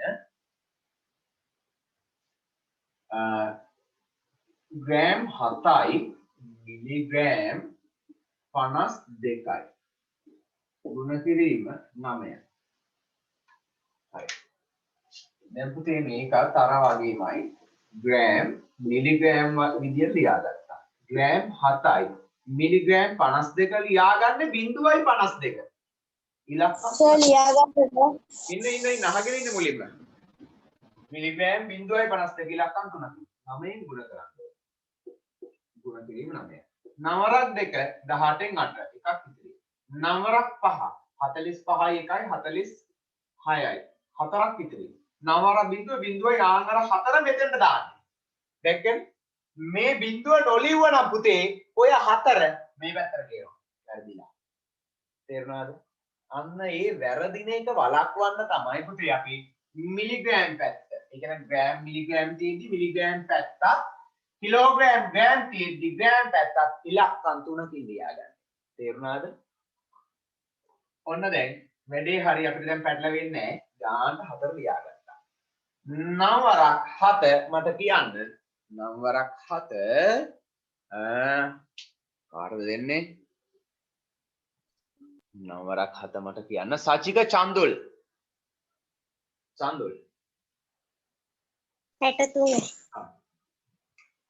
ග්‍රෑම් 7යි මිලිග්‍රෑම් 52යි. ගුණ කිරීම 9යි. හරි. දැන් පුතේ මේක තර වගේමයි ග්‍රෑම් මිලිග්‍රෑම් විදියට ලියාගත්තා. ග්‍රෑම් 7යි මිලිග්‍රෑම් 52 ලියාගන්නේ 0.52. ඉලක්කම් සර් ලියාගන්න. ඉන්න අහගෙන ඉන්න මුලින්ම. මිලිග්‍රෑම් 0.52 ඉලක්කම් 3ක්. 9න් ගුණ කරන්න ඕනේ. ගුණ කිරීම 9යි. 9ක් 2 18න් 8 එකක් ඉතිරි. 9ක් 5 45යි 1යි 46යි 4ක් ඉතිරි. 9ක් බිඳුව බිඳුවයි ආන්දර 4 මෙතෙන්ට දාන්න. දැක්කද? මේ බිඳුව නොලිව්ව නම් පුතේ ඔය 4 මේ පැත්තට ගේනවා. වැරදිලා. තේරුණාද? අන්න ඒ වැරදින එක වළක්වන්න තමයි පුතේ අපි මිලිග්‍රෑම් පැත්ත. ඒ කියන්නේ ග්‍රෑම් මිලිග්‍රෑම් තියෙද්දි මිලිග්‍රෑම් පැත්තත් කිලෝග්‍රෑම් ග්‍රෑම් තියෙද්දි ග්‍රෑම් පැත්තත් ඉලක්කම් 3කින් ලියාගන්න. තේරුණාද? ඔන්න දැන් වැඩේ හරි අපිට දැන් පැටලෙන්නේ නැහැ. ගාන 4 ලියාගත්තා. 9 වරක් 7 මට කියන්න. 9 වරක් 7 කාටද දෙන්නේ? 9 වරක් 7 මට කියන්න. සචික චන්දුල්. චන්දුල්. 63.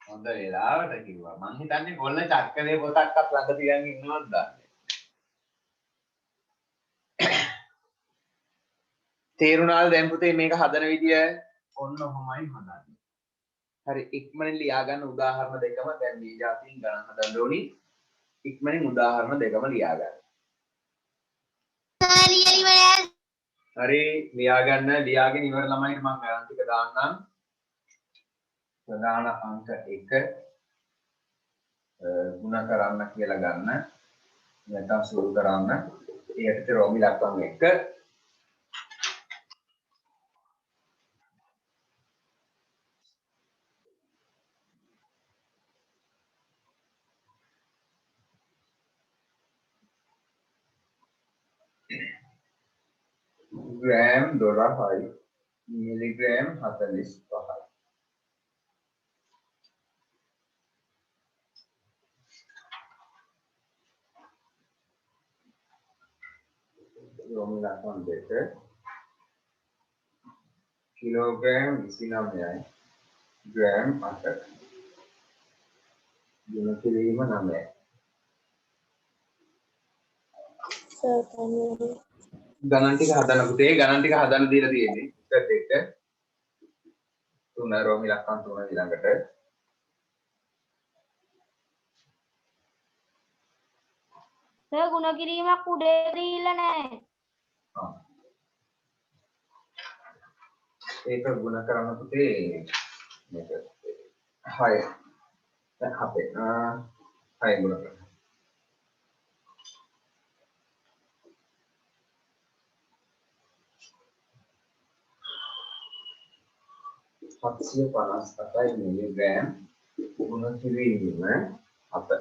හොඳ වෙලාවට කිව්වා. මං හිතන්නේ කොල්ල චක්කලේ පොතක්වත් ළඟ තියන් ඉන්නවද දන්නේ. තේරුණාද දැන් පුතේ මේක හදන විදිය? ඔන්න ඔහොමයි හදන්නේ. හරි ඉක්මනින් ලියා ගන්න උදාහරණ දෙකම දැන් මේ જાතියින් ගණන් හදන්න ඕනි. ඉක්මනින් උදාහරණ දෙකම ලියා ගන්න. හරි ලියා ගන්න. ලියාගෙන ඉවර ළමයිට මම ගණන් ටික දාන්නම්. ප්‍රධාන අංක 1 ගුණ කරන්න කියලා ගන්න. නැත්නම් සුළු කරන්න. ඒකට රෝමි ලක්වම් 1 ග්‍රෑම් 12යි මිලිග්‍රෑම් 45යි. රෝමි ලක්ෂණ දෙක කිලෝග්‍රෑම් 29යි ග්‍රෑම් 8 ගුණ කිරීම 9යි සර් කන්නේ ගණන් ටික හදන්න පුතේ ගණන් ටික හදන්න දීලා තියෙන්නේ උත්තර දෙක තුන රෝමි ලක්ෂණ තුන ඊළඟට සර් ගුණ කිරීමක් උඩේ දීලා නැහැ. ඒක ගුණ කරන්න පුතේ මේක 6 දැන් අපේ 6 ගුණ කරන්න 758 මිලිග්‍රෑම් ගුණ කිරීම 7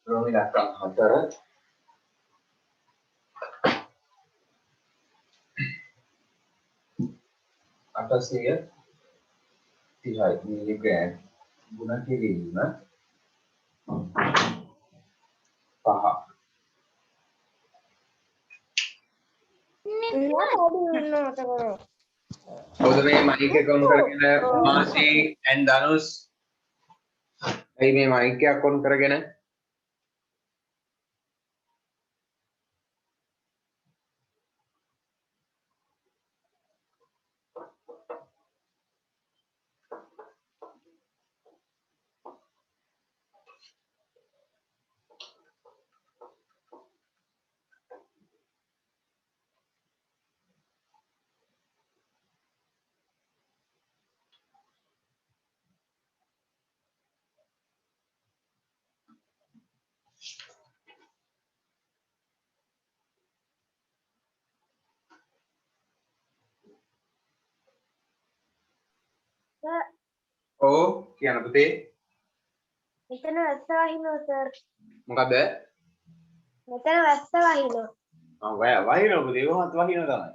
රෝමි ලක්ෂණ 4 830 මිලිග්‍රෑම් ගුණ කිරීම 5 මොකද මේ මයික් එක ඔන් කරගෙන මාසි and ධනුෂ් ඇයි මේ මයික් එක ඔන් කරගෙන ඔව් කියන පුතේ මෙතන වැස්ස වහිනවා සර්. මොකද මෙතන වැස්ස වහිනවා. වහිනවා පුතේ කොහොමද වහිනවා තමයි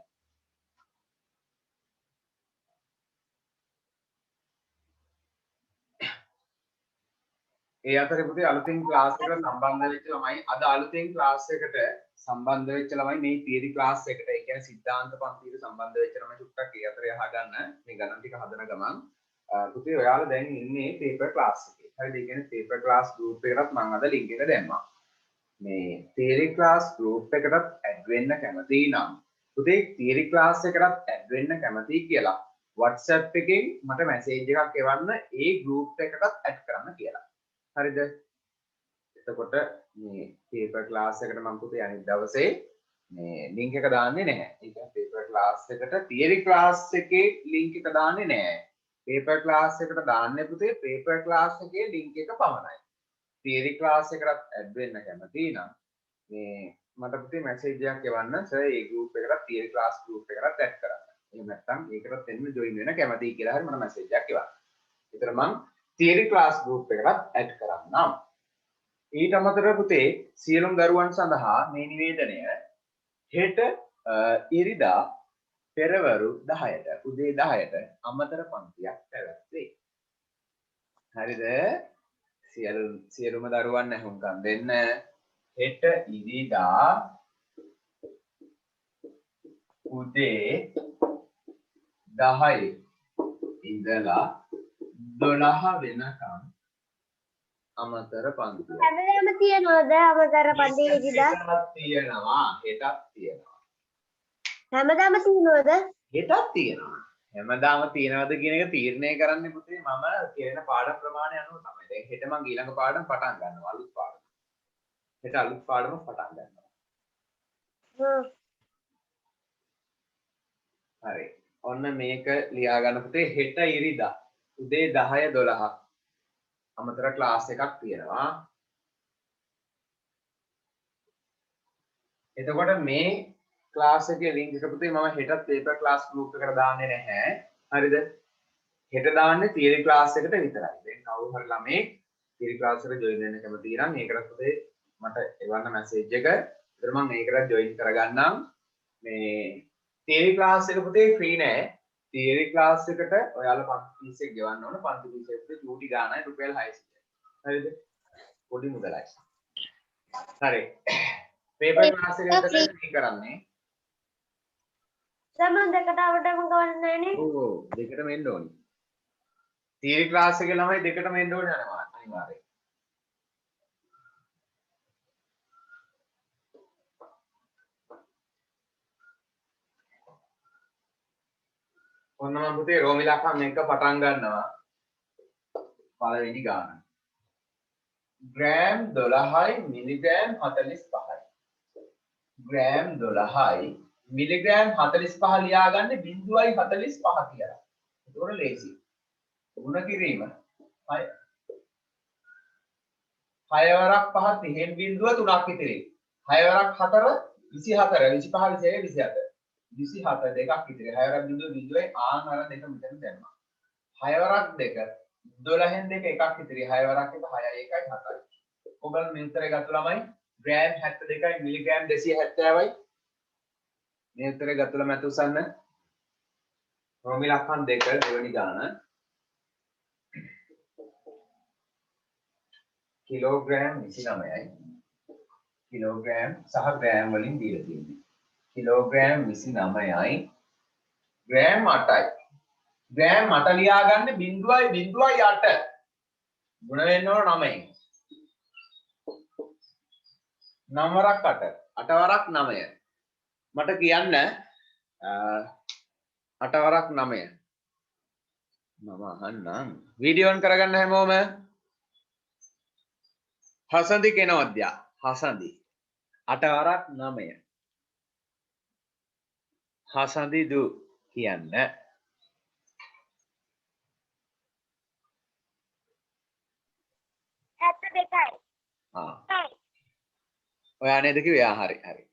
ඒ අතරේ පුතේ අලුතින් ක්ලාස් එකට සම්බන්ධ වෙච්ච ළමයි අද අලුතින් ක්ලාස් එකට සම්බන්ධ වෙච්ච ළමයි මේ තියරි ක්ලාස් එකට ඒ කියන්නේ සිද්ධාන්ත පන්තියට සම්බන්ධ වෙච්ච ළමයි චුට්ටක් ඒ අතරේ අහගන්න මේ ගණන් ටික හදන ගමන් පුතේ ඔයාලා දැන් ඉන්නේ පේපර් ක්ලාස් එකේ. හරිද? ඒ කියන්නේ පේපර් ක්ලාස් ගෲප් එකකට මම අද ලින්ක් එක දැම්මා. මේ තියරි ක්ලාස් ගෲප් එකටත් ඇඩ් වෙන්න කැමති නම් පුතේ තියරි ක්ලාස් එකටත් ඇඩ් වෙන්න කැමති කියලා WhatsApp එකෙන් මට මැසේජ් එකක් එවන්න ඒ ගෲප් එකටත් ඇඩ් කරන්න කියලා. හරිද? එතකොට මේ පේපර් ක්ලාස් එකට මම පුතේ අනිත් දවසේ මේ ලින්ක් එක දාන්නේ නැහැ. ඒ කියන්නේ පේපර් ක්ලාස් එකට තියරි ක්ලාස් එකේ ලින්ක් එක දාන්නේ නැහැ. පේපර් ක්ලාස් එකට දාන්නේ පුතේ පේපර් ක්ලාස් එකේ ලින්ක් එක පමණයි. තියරි ක්ලාස් එකකට ඇඩ් වෙන්න කැමති නම් මේ මට පුතේ මැසේජ් එකක් එවන්න සර් ඒ ගෲප් එකට තියරි ක්ලාස් ගෲප් එකට ඇඩ් කරන්න. එහෙම නැත්නම් ඒකට එන්න ජොයින් වෙන්න කැමතියි කියලා හරි මට මැසේජ් එකක් එවන්න. ඒතර මම තියරි ක්ලාස් ගෲප් එකකට ඇඩ් කරන්නම්. ඊට අමතරව පුතේ සියලුම දරුවන් සඳහා මේ නිවේදනය හෙට ඉරිදා පෙරවරු 10ට උදේ 10ට අමතර පන්තියක් පැවැත්වේ. හරිද? සියලුම දරුවන් ඇහුම්කන් දෙන්න. හෙට ඉරිදා උදේ 10 ඉඳලා 12 වෙනකම් අමතර පන්ති. හැමදාම තියනවද අමතර පන්ති ඉරිදා? තියෙනවා. හෙටත් තියෙනවා. හැමදාම තියනවද? හෙටත් තියෙනවා. හැමදාම තියනවද කියන එක තීරණය කරන්නේ පුතේ මම කියන පාඩම් ප්‍රමාණය අනුව තමයි. දැන් හෙට මම ඊළඟ පාඩම් පටන් ගන්නවා අලුත් පාඩම. හෙට අලුත් පාඩම පටන් ගන්නවා. හරි. ඔන්න මේක ලියා ගන්න පුතේ හෙට ඉරිදා උදේ 10:12 අමතර ක්ලාස් එකක් තියෙනවා. එතකොට මේ ක්ලාස් එකේ ලින්ක් එක පුතේ මම හෙටත් පේපර් ක්ලාස් ගෲප් එකට දාන්නේ නැහැ. හරිද? හෙට දාන්නේ තියරි ක්ලාස් එකට විතරයි. දැන් කවුරු හරි ළමෙක් තියරි ක්ලාස් එකට ජොයින් වෙන්න කැමති නම් ඒකට පුතේ මට එවන්න මැසේජ් එක. ඒතර මම ඒකට ජොයින් කරගන්නම්. මේ තියරි ක්ලාස් එක පුතේ ෆ්‍රී නෑ. තියරි ක්ලාස් එකට ඔයාලා පන්ති ෆීස් එක ගෙවන්න ඕන. පන්ති ෆීස් එක පුතේ චූටි ගානයි රුපියල් 600. හරිද? පොඩි මුදලයි. හරි. පේපර් ක්ලාස් එක විතරයි මේ කරන්නේ. සර් මම දෙකට අවටම ගවන්නේ නැහනේ. ඔව් දෙකටම එන්න ඕනේ. තියරි ක්ලාස් එකේ ළමයි දෙකටම එන්න ඕනේ අනිවාර්යයෙන්. ඔන්න මම පුතේ රෝමිලකම් එක පටන් ගන්නවා. පළවෙනි ගාන. ග්‍රෑම් 12යි මිලිග්‍රෑම් 45යි. ග්‍රෑම් 12යි මිලිග්‍රෑම් 45 ලියාගන්නේ 0.45 කියලා. ඒක ලේසි. ගුණ කිරීම 6 වරක් 5 30 බිඳුව 3ක් ඉතිරි. 6 වරක් 4 24 25 27 27 දෙකක් ඉතිරි. 6 වරක් බිඳුව බිඳුවේ ආන් අර දෙක මෙතන දැම්මා. 6 වරක් 2 12න් 2 එකක් ඉතිරි. 6 වරක් 1 6යි 1යි 7යි. ඔයගොල්ලෝ මේ උත්තරේ ගත්ත ළමයි ග්‍රෑම් 72යි මිලිග්‍රෑම් 270යි. මේ උත්තරේ ගත්ත ළමයි අත උසන්න. රෝමිලකම් 2 දෙවෙනි ගාන. කිලෝග්‍රෑම් 29යි. කිලෝග්‍රෑම් සහ ග්‍රෑම් වලින් දීලා තියෙන්නේ. කිලෝග්‍රෑම් 29යි. ග්‍රෑම් 8යි. ග්‍රෑම් 8 ලියාගන්නේ 0.08. ගුණ වෙන්න ඕන 9යි. 9 වරක් 8. 8 වරක් 9. මට කියන්න 8 වරක් 9. මම අහන්නම්. වීඩියෝ ඔන් කරගන්න හැමෝම. හසන්දි කෙනවද්දා. හසන්දි. 8 වරක් 9. හසන්දි දු කියන්න. 72යි. ඔයා නේද කිව්වේ? හරි හරි.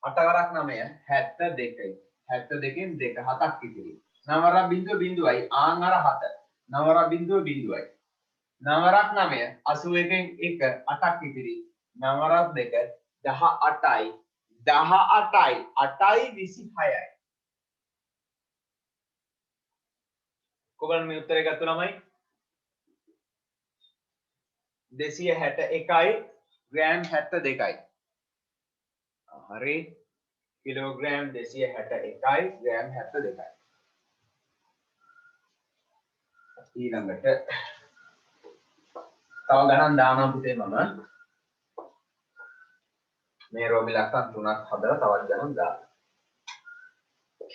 8 වරක් 9 72යි. 72න් 2 7ක් ඉතිරි. 9 වරක් බිඳුව බිඳුවයි ආන් අර 7. 9 වරක් බිඳුව බිඳුවයි. 9 වරක් 9 81න් 1 8ක් ඉතිරි. 9 වරක් 2 18යි. 18යි 8යි 26යි. කොහොමද මේ උත්තරේ ගත්ත ළමයි? 261යි ග්‍රෑම් 72යි. හරි. කිලෝග්‍රෑම් 261යි ග්‍රෑම් 72යි. ඊළඟට තව ගණන් දානවා පුතේ මම. මේ රෝමිලකම් 3ක් හදලා තවත් ගණන් දානවා.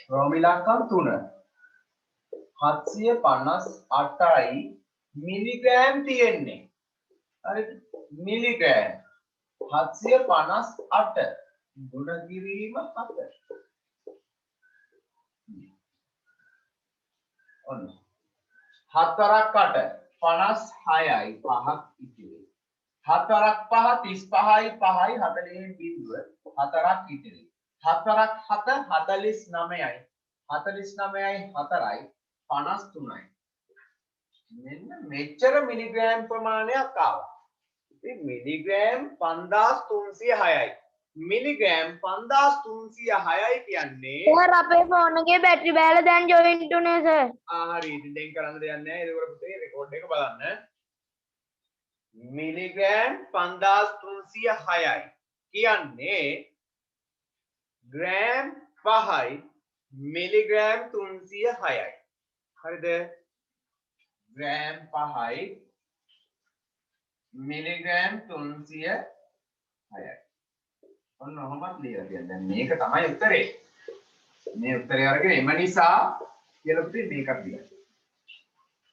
රෝමිලකම් 3 758යි මිලිග්‍රෑම් තියෙන්නේ. හරිද? මිලිග්‍රෑම් 758 ගුණ කිරීම 7. ඔන්න 7 වරක් 8 56යි 5ක් ඉතිරි. 7 වරක් 5 35යි 5යි 40න් බිඳුව 4ක් ඉතිරි. 7 වරක් 7 49යි 49යි 4යි 53යි. මෙන්න මෙච්චර මිලිග්‍රෑම් ප්‍රමාණයක් ආවා. ඉතින් මිලිග්‍රෑම් 5306යි. මිලිග්‍රෑම් 5306යි කියන්නේ සර් අපේ ෆෝන් එකේ බැටරි බෑලා දැන් ජොයින්ට් උනේ සර්. හරි ඉතින් දැන් කරන්න දෙයක් නැහැ. ඒක පුතේ රෙකෝඩ් එක බලන්න. මිලිග්‍රෑම් 5306යි කියන්නේ ග්‍රෑම් 5යි මිලිග්‍රෑම් 306යි. හරිද? ග්‍රෑම් 5යි මිලිග්‍රෑම් 306යි. ඔන්න ඔහොමත් ලියලා තියන්න. දැන් මේක තමයි උත්තරේ. මේ උත්තරය අරගෙන එම නිසා කියලා පුතේ මේකක් ලියන්න.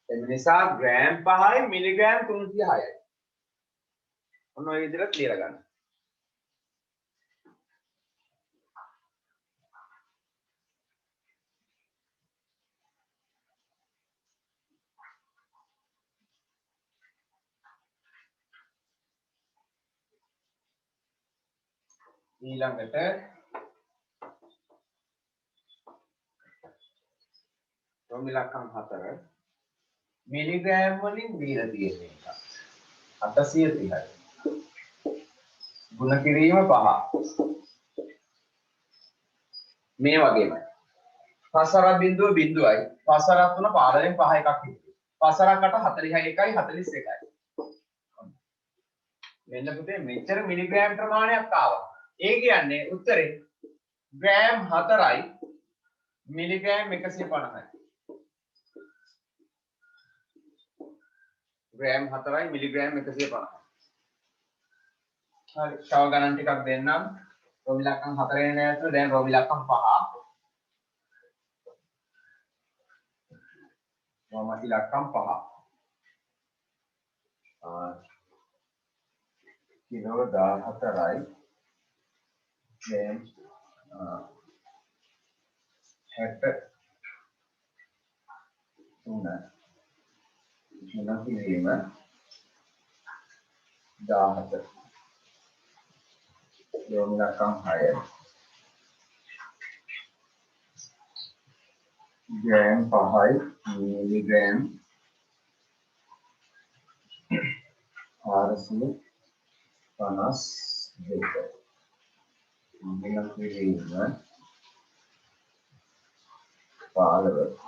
එම නිසා ග්‍රෑම් 5යි මිලිග්‍රෑම් 306යි. ඔන්න ඔය විදිහට ලියලා ගන්න. ඊළඟට රෝමිලකම් 4 මිලිග්‍රෑම් වලින් දීලා තියෙන එක 830යි. ගුණ කිරීම 5. මේ වගේමයි. 5 වරක් බිඳුව බිඳුවයි. 5 වරක් 3 15න් 5 එකක් ඉතිරි. 5 වරක් 8 41යි 41යි. මෙන්න පුතේ මෙච්චර මිලිග්‍රෑම් ප්‍රමාණයක් ආවා. ඒ කියන්නේ උත්තරේ ග්‍රෑම් 4යි මිලිග්‍රෑම් 150යි. ග්‍රෑම් 4යි මිලිග්‍රෑම් 150යි. හරි. තව ගණන් ටිකක් දෙන්නම්. රෝමි ලක්කම් 4 එන්නේ නැතුව දැන් රෝමි ලක්කම් 5. රෝමි ලක්කම් 5. කිලෝ 14යි ග්‍රෑම් 63 ගුණ කිරීම 17 රෝමි ලක්කම් 6 ග්‍රෑම් 5යි මිලිග්‍රෑම් 452 ගුණ කිරීම 15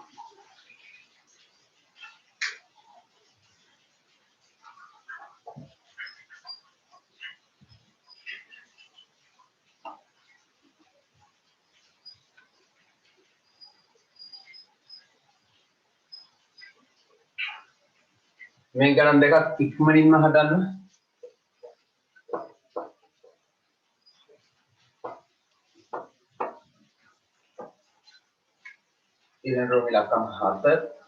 මේ ගණන් දෙකක් ඉක්මනින්ම හදන්න. ඊළඟ රෝමි ලක්කම් 7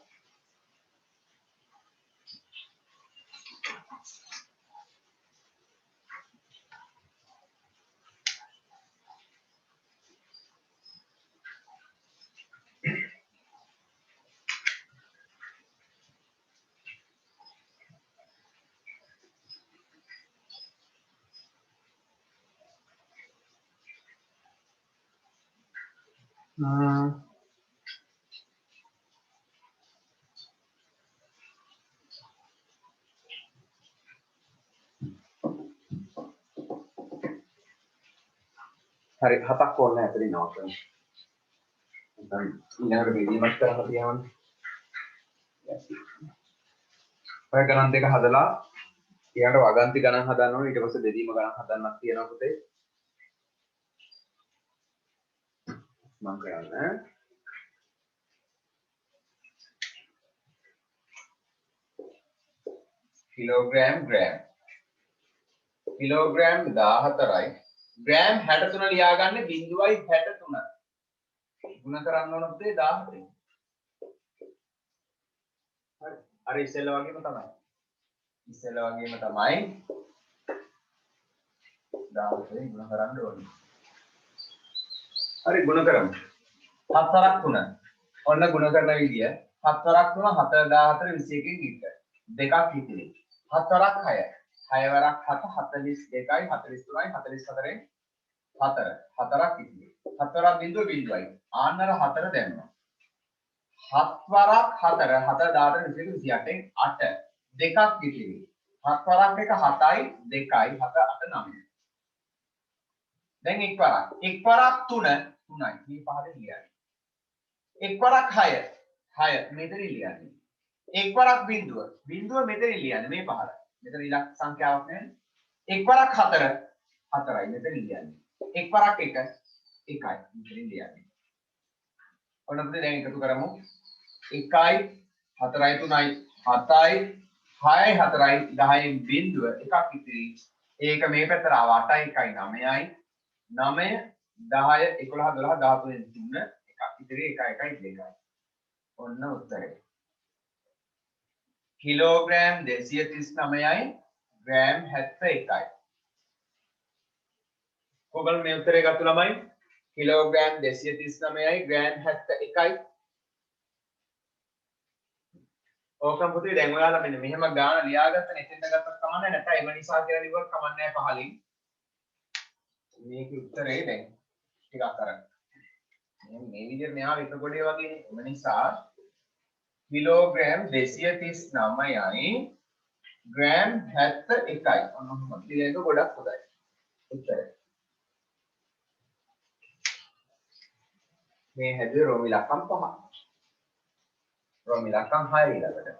හරි 7ක් ඕනේ ඇතුලින් නවත්තන්න. දැන් ඊළඟට බෙදීමක් කරන්න තියවන්නේ. ඔය ගණන් දෙක හදලා ඊළඟට වගන්ති ගණන් හදන්න ඕනේ. ඊට පස්සේ බෙදීම ගණන් හදන්නත් තියෙනවා පුතේ. මම කරන්නේ කිලෝග්‍රෑම් ග්‍රෑම් කිලෝග්‍රෑම් 14යි ග්‍රෑම් 63 ලියාගන්නේ 0.63 ගුණ කරන්න ඕන පුතේ 14. හරි. අර ඉස්සෙල්ලා වගේම තමයි. 14 ගුණ කරන්න ඕනේ. හරි ගුණ කරමු. 7ක් 3. ඔන්න ගුණ කරන විදිය 7ක් 3 7 14 21කින් ඉන්න. දෙකක් ඉතිරි. 7ක් 6. 6 වරක් 7 42යි 43යි 44න් 4. 4ක් ඉතිරි. 4ක් බිඳුව බිඳුවයි. ආන්නර 4 දැම්මා. 7 වරක් 4 7 14 28න් 8. දෙකක් ඉතිරි. 7 වරක් 1 7යි 2යි 7 8 9. දැන් එක් වරක් 3 3යි මේ පහද ලියන්නේ. එක් වරක් 6 6 මෙතන ලියන්නේ. එක් වරක් බිඳුව මෙතන ලියන්නේ මේ පහද. මෙතන ඉලක්ක සංඛ්‍යාවක් නැහැ. එක් වරක් 4 4යි මෙතන ලියන්නේ. එක් වරක් 1 1යි මෙතන ලියන්නේ. ඔන්න අපි දැන් එකතු කරමු. 1යි 4යි 3යි 7යි 6යි 4යි 10න් බිඳුව එකක් ඉතිරි. ඒක මේ පැත්තට ආව 8යි 1යි 9යි 9 10 11 12 13 3 එකක් ඉතිරි 1 1යි 2යි. ඔන්න උත්තරේ. කිලෝග්‍රෑම් 239යි ග්‍රෑම් 71යි. කොහොමද මේ උත්තරේ ගත්ත ළමයි? කිලෝග්‍රෑම් 239යි ග්‍රෑම් 71යි. ඕකම් පුතේ දැන් ඔයාලා මෙන්න මෙහෙම ගාන ලියාගත්තනේ එතෙන්ද ගත්තත් කමන්නේ නැත්නම් එම නිසා කියලා ලිව්වත් කමන්නේ නැහැ පහලින්. මේකේ උත්තරේ දැන් ටිකක් අරන්. මේ විදිහට මෙහා විතකොඩේ වගේ එම නිසා කිලෝග්‍රෑම් 239යි ග්‍රෑම් 71යි. ඔන්න ලියන එක ගොඩක් හොඳයි. උත්තරේ. මේ හැදුවේ රෝමි ලක්කම් 5. රෝමි ලක්කම් 6 ඊළඟට.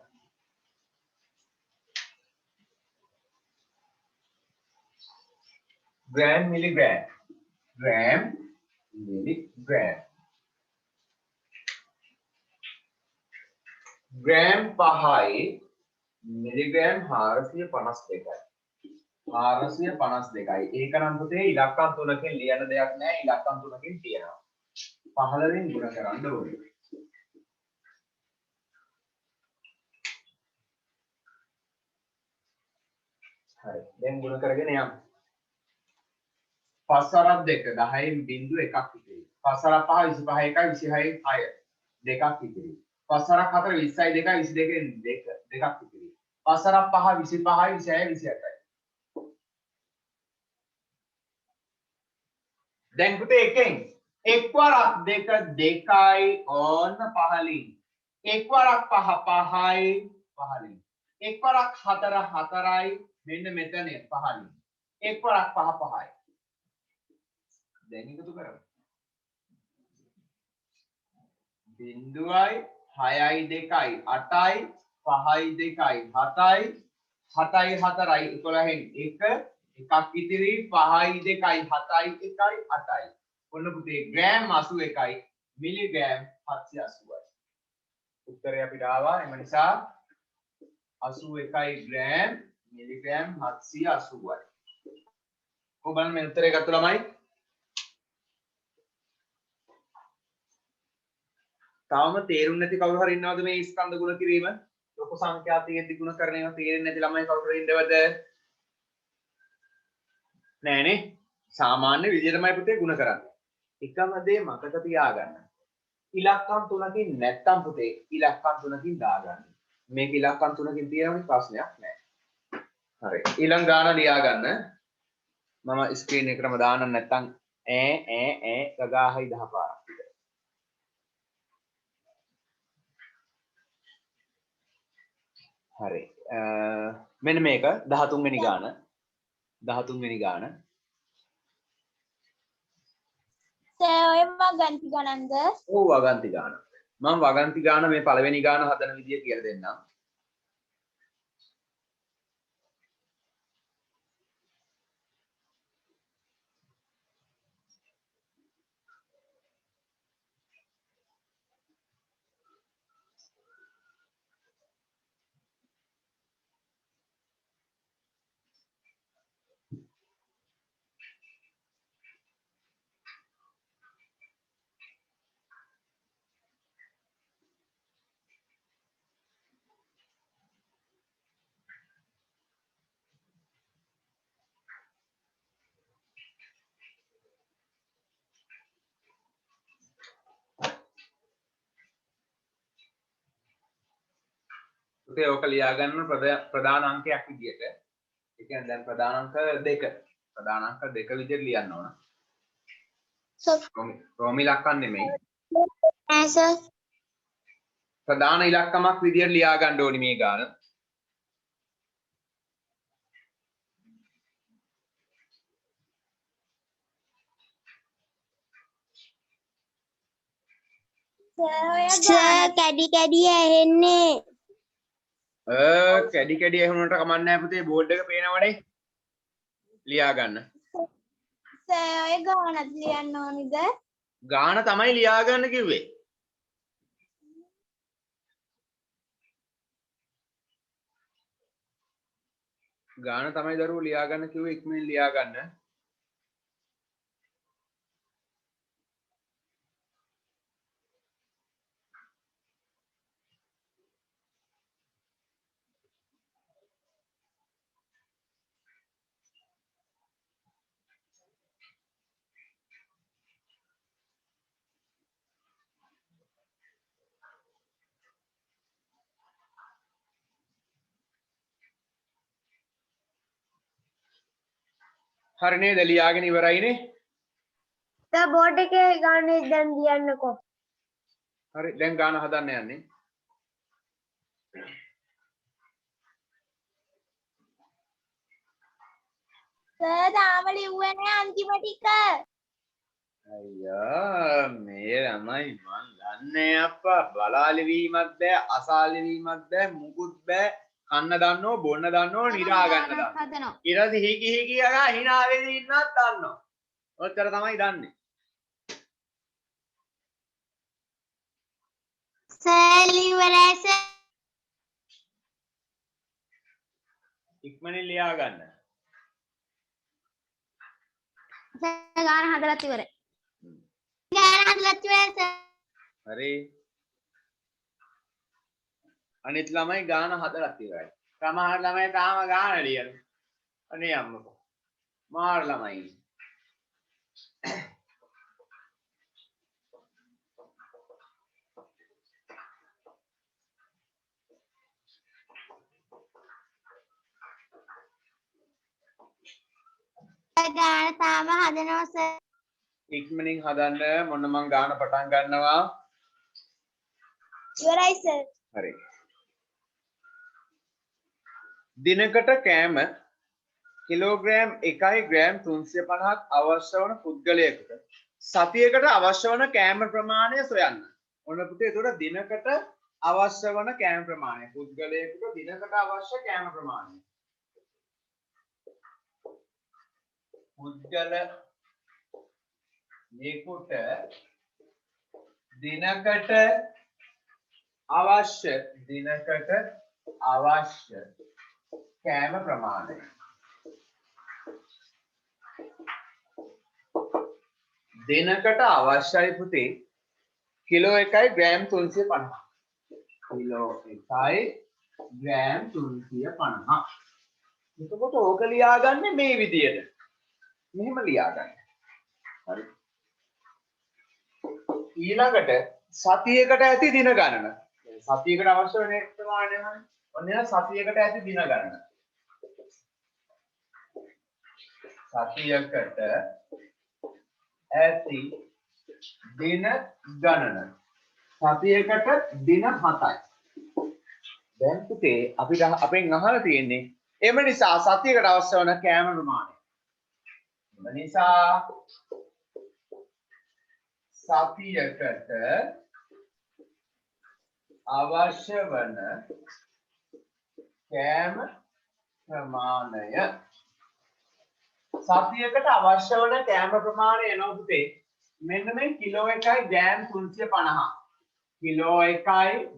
ग्राम मिलीग्राम ग्राम मिलीग्राम ग्राम 5යි මිලිග්‍රෑම් 452යි 452යි ඒක නම් පුතේ ඉලක්කම් තුනකින් ලියන දෙයක් නෑ ඉලක්කම් තුනකින් තියෙනවා 15 න් ගුණ කරන්න ඕනේ හරි දැන් ගුණ කරගෙන යමු 5 වරක් 2 10න් බිංදු එකක් ඉතිරි 5 වරක් 5 25 1යි 26න් 6 දෙකක් ඉතිරි 5 වරක් 4 20යි 2යි 22න් දෙකක් ඉතිරි 5 වරක් 5 25යි 26යි 28යි දැන් පුතේ එකෙන් එක් වරක් 2 2යි ඕන්න 15න් එක් වරක් 5 5යි 15න් එක් වරක් 4 4යි මෙන්න මෙතන 15න් එක් වරක් 5 5යි දැන් එකතු කරමු බිංදුවයි 6යි 2යි 8යි 5යි 2යි 7යි 7යි 4යි 11න් 1 එකක් ඉතිරි 5යි 2යි 7යි 1යි 8යි ඔන්න පුතේ ග්‍රෑම් 81යි මිලිග්‍රෑම් 780යි උත්තරය අපිට ආවා එම නිසා 81යි ග්‍රෑම් මිලිග්‍රෑම් 780යි කොහොමද මේ උත්තරය ගත්ත ළමයි තාම තේරුම් නැති කවුරු හරි ඉන්නවද මේ ස්කන්ධ ගුණ කිරීම ලොකු සංඛ්‍යා තියෙද්දි ගුණ කරන ඒවා තේරෙන්නේ නැති ළමයි කවුරු හරි ඉන්නවද නෑනේ සාමාන්‍ය විදිහටමයි පුතේ ගුණ කරන්නේ එකම දේ මතක තියාගන්න ඉලක්කම් තුනකින් නැත්තම් පුතේ ඉලක්කම් තුනකින් දාගන්න මේක ඉලක්කම් තුනකින් තියෙනවනේ ප්‍රශ්නයක් නෑ හරි ඊළඟ ගාන ලියා ගන්න මම ස්ක්‍රීන් එකටම දාන්න නැත්තම් ගගාහයි 10 පාරක් හරි මෙන්න මේක 13 වෙනි ගාන 13 වෙනි ගාන ඔය වගන්ති ගණන්ද ඔව් වගන්ති ගාන මම වගන්ති ගාන මේ පළවෙනි ගාන හදන විදිය කියලා දෙන්නම් පුතේ ඔක ලියා ගන්න ප්‍රධාන අංකයක් විදියට ඒ කියන්නේ දැන් ප්‍රධාන අංක 2 ප්‍රධාන අංක 2 විදියට ලියන්න ඕන රෝමි ඉලක්කම් නෙමෙයි නෑ සර් ප්‍රධාන ඉලක්කමක් විදියට ලියා ගන්න ඕනි මේ ගාන සර් කැඩි කැඩි ඇහෙන්නේ කැඩි කැඩි ඇහුනට කමක් නැහැ පුතේ බෝඩ් එක පේනවනේ ලියා ගන්න සර් ඔය ගානත් ලියන්න ඕනිද ගාන තමයි ලියා ගන්න කිව්වේ ගාන තමයි දරුවෝ ලියා ගන්න කිව්වේ ඉක්මනින් ලියා ගන්න හරි නේද ලියාගෙන ඉවරයිනේ සර් බෝඩ් එකේ ගානේ දැන් ලියන්නකෝ හරි දැන් ගාන හදන්න යන්නේ සර් තාම ලිව්වේ නෑ අන්තිම ටික අයියා මේ ළමයි මං දන්නේ අප්පා බලාලි වීමක් බෑ අසාලි වීමක් බෑ මුකුත් බෑ කන්න දන්නෝ බොන්න දන්නෝ නිදා ගන්න දන්නෝ හදනවා. ඊට පස්සේ හීකි හීකි අගා hina වෙදී ඉන්නත් දන්නවා ඔච්චර තමයි දන්නේ සෙලිවරයි සර්. ඉක්මනින් ලියා ගන්න ගාන හදලත් ඉවරයි. ගාන හදලත් ඉවරයි සර්. හරි අනිත් ළමයි ගාන හදලා ඉවරයි සමහර ළමයි තාම ගාන ලියන්නේ අනේ අම්මකෝ මාර ළමයි ගාන තාම හදනවා සර්. ඉක්මනින් හදන්න මොන මං ගාන පටන් ගන්නවා ඉවරයි සර්. හරි දිනකට කෑම කිලෝග්‍රෑම් 1 ග්‍රෑම් 350ක් අවශ්‍ය වන පුද්ගලයෙකුට සතියකට අවශ්‍ය වන කෑම ප්‍රමාණය සොයන්න. ඔන්න පුතේ එතකොට දිනකට අවශ්‍ය වන කෑම ප්‍රමාණය පුද්ගලයෙකුට දිනකට අවශ්‍ය කෑම ප්‍රමාණය. පුද්ගලයෙකුට දිනකට අවශ්‍ය කෑම ප්‍රමාණය දිනකට අවශ්‍යයි පුතේ කිලෝ 1යි ග්‍රෑම් 350 කිලෝ 1යි ග්‍රෑම් 350 එතකොට ඕක ලියාගන්නේ මේ විදියට මෙහෙම ලියාගන්න හරි ඊළඟට සතියකට ඇති දින ගණන සතියකට අවශ්‍ය වෙන ප්‍රමාණය හරි ඔන්න එන සතියකට ඇති දින ගණන සතියකට ඇති දින ගණන සතියකට දින 7යි දැන් පුතේ අපිට අපෙන් අහලා තියෙන්නේ එම නිසා සතියකට අවශ්‍ය වන කෑම ප්‍රමාණය එම නිසා සතියකට අවශ්‍ය වන කෑම ප්‍රමාණය සතියකට අවශ්‍ය වන කෑම ප්‍රමාණය එනවා පුතේ මෙන්න මේ කිලෝ 1යි ග්‍රෑම් 350 කිලෝ 1යි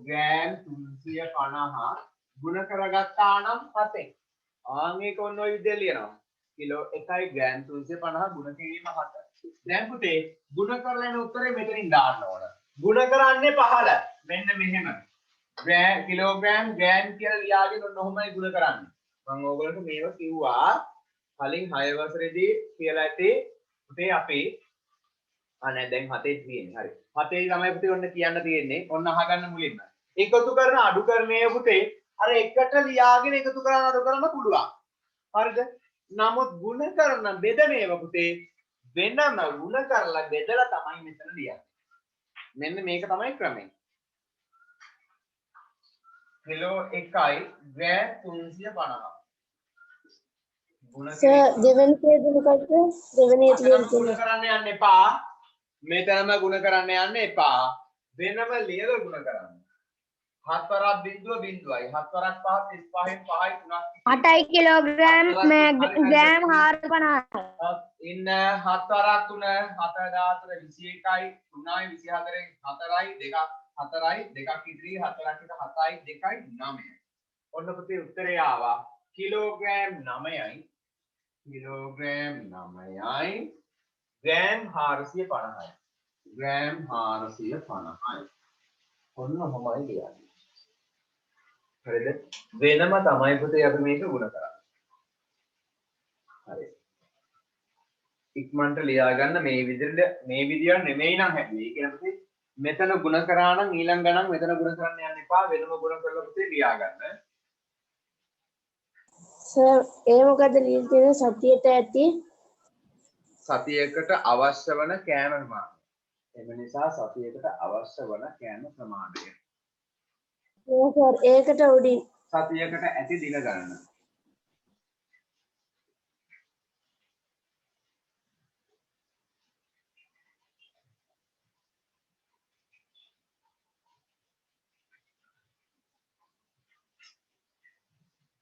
ග්‍රෑම් 350 ගුණ කරගත්තා නම් 7ෙන් ආන් ඒක ඔන්න ඔය විදිහට ලියනවා කිලෝ 1යි ග්‍රෑම් 350 ගුණ කිරීම 7 දැන් පුතේ ගුණ කරලා එන උත්තරේ මෙතනින් දාන්න ඕන ගුණ කරන්නේ 15 මෙන්න මෙහෙම කිලෝග්‍රෑම් ග්‍රෑම් කියලා ලියාගෙන ඔන්න ඔහොමයි ගුණ කරන්නේ මම ඕගොල්ලන්ට මේව කිව්වා කලින් 6 වසරේදී කියලා ඇටි පුතේ අපි නෑ දැන් 7 තියෙන්නේ හරි 7 තමයි පුතේ ඔන්න කියන්න තියෙන්නේ ඔන්න අහගන්න මුලින්ම එකතු කරන අඩු කරන්නේ පුතේ අර එකට ලියාගෙන එකතු කරන අඩු කරන්න පුළුවන් හරිද නමුත් ගුණ කරන බෙදන ඒවා පුතේ වෙනම ගුණ කරලා බෙදලා තමයි මෙතන ලියන්නේ මෙන්න මේක තමයි ක්‍රමය කිලෝ 1යි ග්‍රෑම් 350 සර් දෙවෙනි පේජ් එකකට දෙවෙනි එක ලියන්න ගුණ කරන්න යන්න එපා මෙතනම ගුණ කරන්න යන්න එපා වෙනම ලියලා ගුණ කරන්න 7 වරක් බිංදුව බිංදුවයි 7 වරක් 5 35න් 5යි 3ක් 8යි කිලෝග්‍රෑම් ග්‍රෑම් 450 ඉන්න 7 වරක් 3 7 දාතර 21යි 3යි 24න් 4යි 2ක් 4යි 2ක් ඉදිරි 4ක් එක 7යි 2යි 9යි ඔන්න පුතේ උත්තරය ආවා කිලෝග්‍රෑම් 9යි කිලෝග්‍රෑම් 9යි ග්‍රෑම් 450යි ග්‍රෑම් 450යි ඔන්න ඔහොමයි ලියන්නේ හරිද වෙනම තමයි පුතේ අපි මේක ගුණ කරන්නේ හරි ඉක්මනට ලියා ගන්න මේ විදිහට නෙමෙයි නම් හැදුවේ ඒ කියන්නේ පුතේ මෙතන ගුණ කරා නම් ඊළඟ ගණන් මෙතන ගුණ කරන්න යන්න එපා වෙනම ගුණ කරලා පුතේ ලියා ගන්න සර් ඒ මොකද ලියන්න තියෙන්නේ සතියට ඇති සතියකට අවශ්‍ය වන කෑම ප්‍රමාණය. එම නිසා සතියකට අවශ්‍ය වන කෑම ප්‍රමාණය. ඔව් සර් ඒකට උඩින් සතියකට ඇති දින ගණන.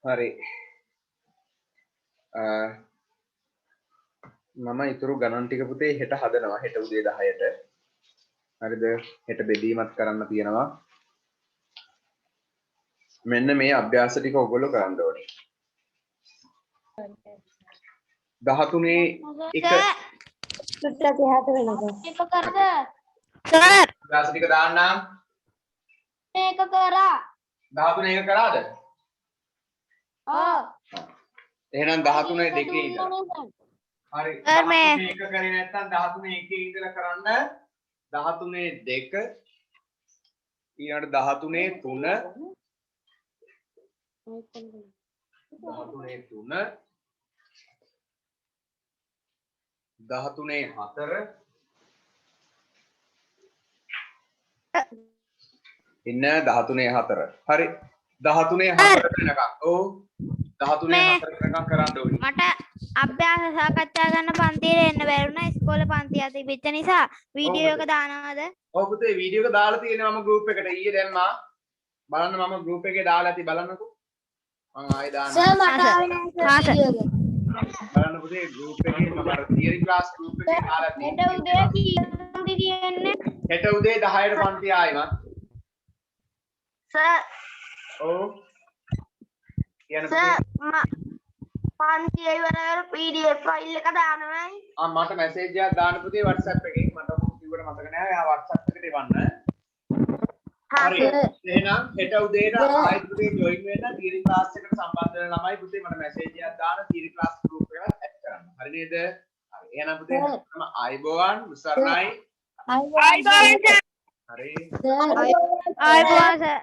හරි. මම ඊතුරු ගණන් ටික පුතේ හෙට හදනවා. හෙට උදේ 10ට. හරිද? හෙට බෙදීමත් කරන්න තියෙනවා. මෙන්න මේ අභ්‍යාස ටික ඔයගොල්ලෝ කරන්න ඕනේ. 13 එක සුට්ටක් එහාට වෙනකෝ. මේක කරද? සර් අභ්‍යාස ටික දාන්නම්. මේක කරා. 13 එක කරාද? ඔව්. එහෙනම් 13 දෙකේ ඉඳලා. හරි. සර්, මේ 13 එක කරේ නැත්නම් 13 එකේ ඉඳලා කරන්න 13 2 ඊළඟට 13 3 13 4 ඉන්න 13 4 හරි 13 4 වෙනකම් ඔව් 13 4 වෙනකම් කරන්න ඕනේ මට අභ්‍යාස සාකච්ඡා කරන්න පන්තියේ එන්න බැරුණා ඉස්කෝලේ පන්තිය තිබිච්ච නිසා වීඩියෝ එක දානවද? ඔව් පුතේ වීඩියෝ එක දාලා තියෙනවා මම ගෲප් එකට ඊයේ දැම්මා බලන්න මම ගෲප් එකේ දාලා ඇති බලන්නකෝ මම ආයෙ දාන්න සර් මට ආවේ නැහැ සර් වීඩියෝ එක. බලන්න පුතේ ගෲප් එකේ මම අර තියරි ක්ලාස් ගෲප් එකේ දාලා හෙට තියෙනවා උදේ කීයටද තියෙන්නේ? හෙට උදේ 10ට පන්තිය ආයෙමත් සර් ඔව් කියන සර් පන්තිය ඉවර වෙලා PDF ෆයිල් එක දානවයි. මට මැසේජ් එකක් දාන්න පුතේ WhatsApp එකේ මට කිව්වට මතක නෑ යා WhatsApp එකට එවන්න හරි එහෙනම් හෙට උදේට ආයෙත් පුතේ ජොයින් වෙන්න තියරි ක්ලාස් එකට සම්බන්ධ වෙන ළමයි පුතේ මට මැසේජ් එකක් දාන්න තියරි ක්ලාස් ගෲප් එකට ඇඩ් කරන්න හරි නේද හරි එහෙනම් පුතේ මම ආයිබෝවන් මුසර්ණයි ආයිබෝවන් සර්. හරි ආයිබෝවන් සර්.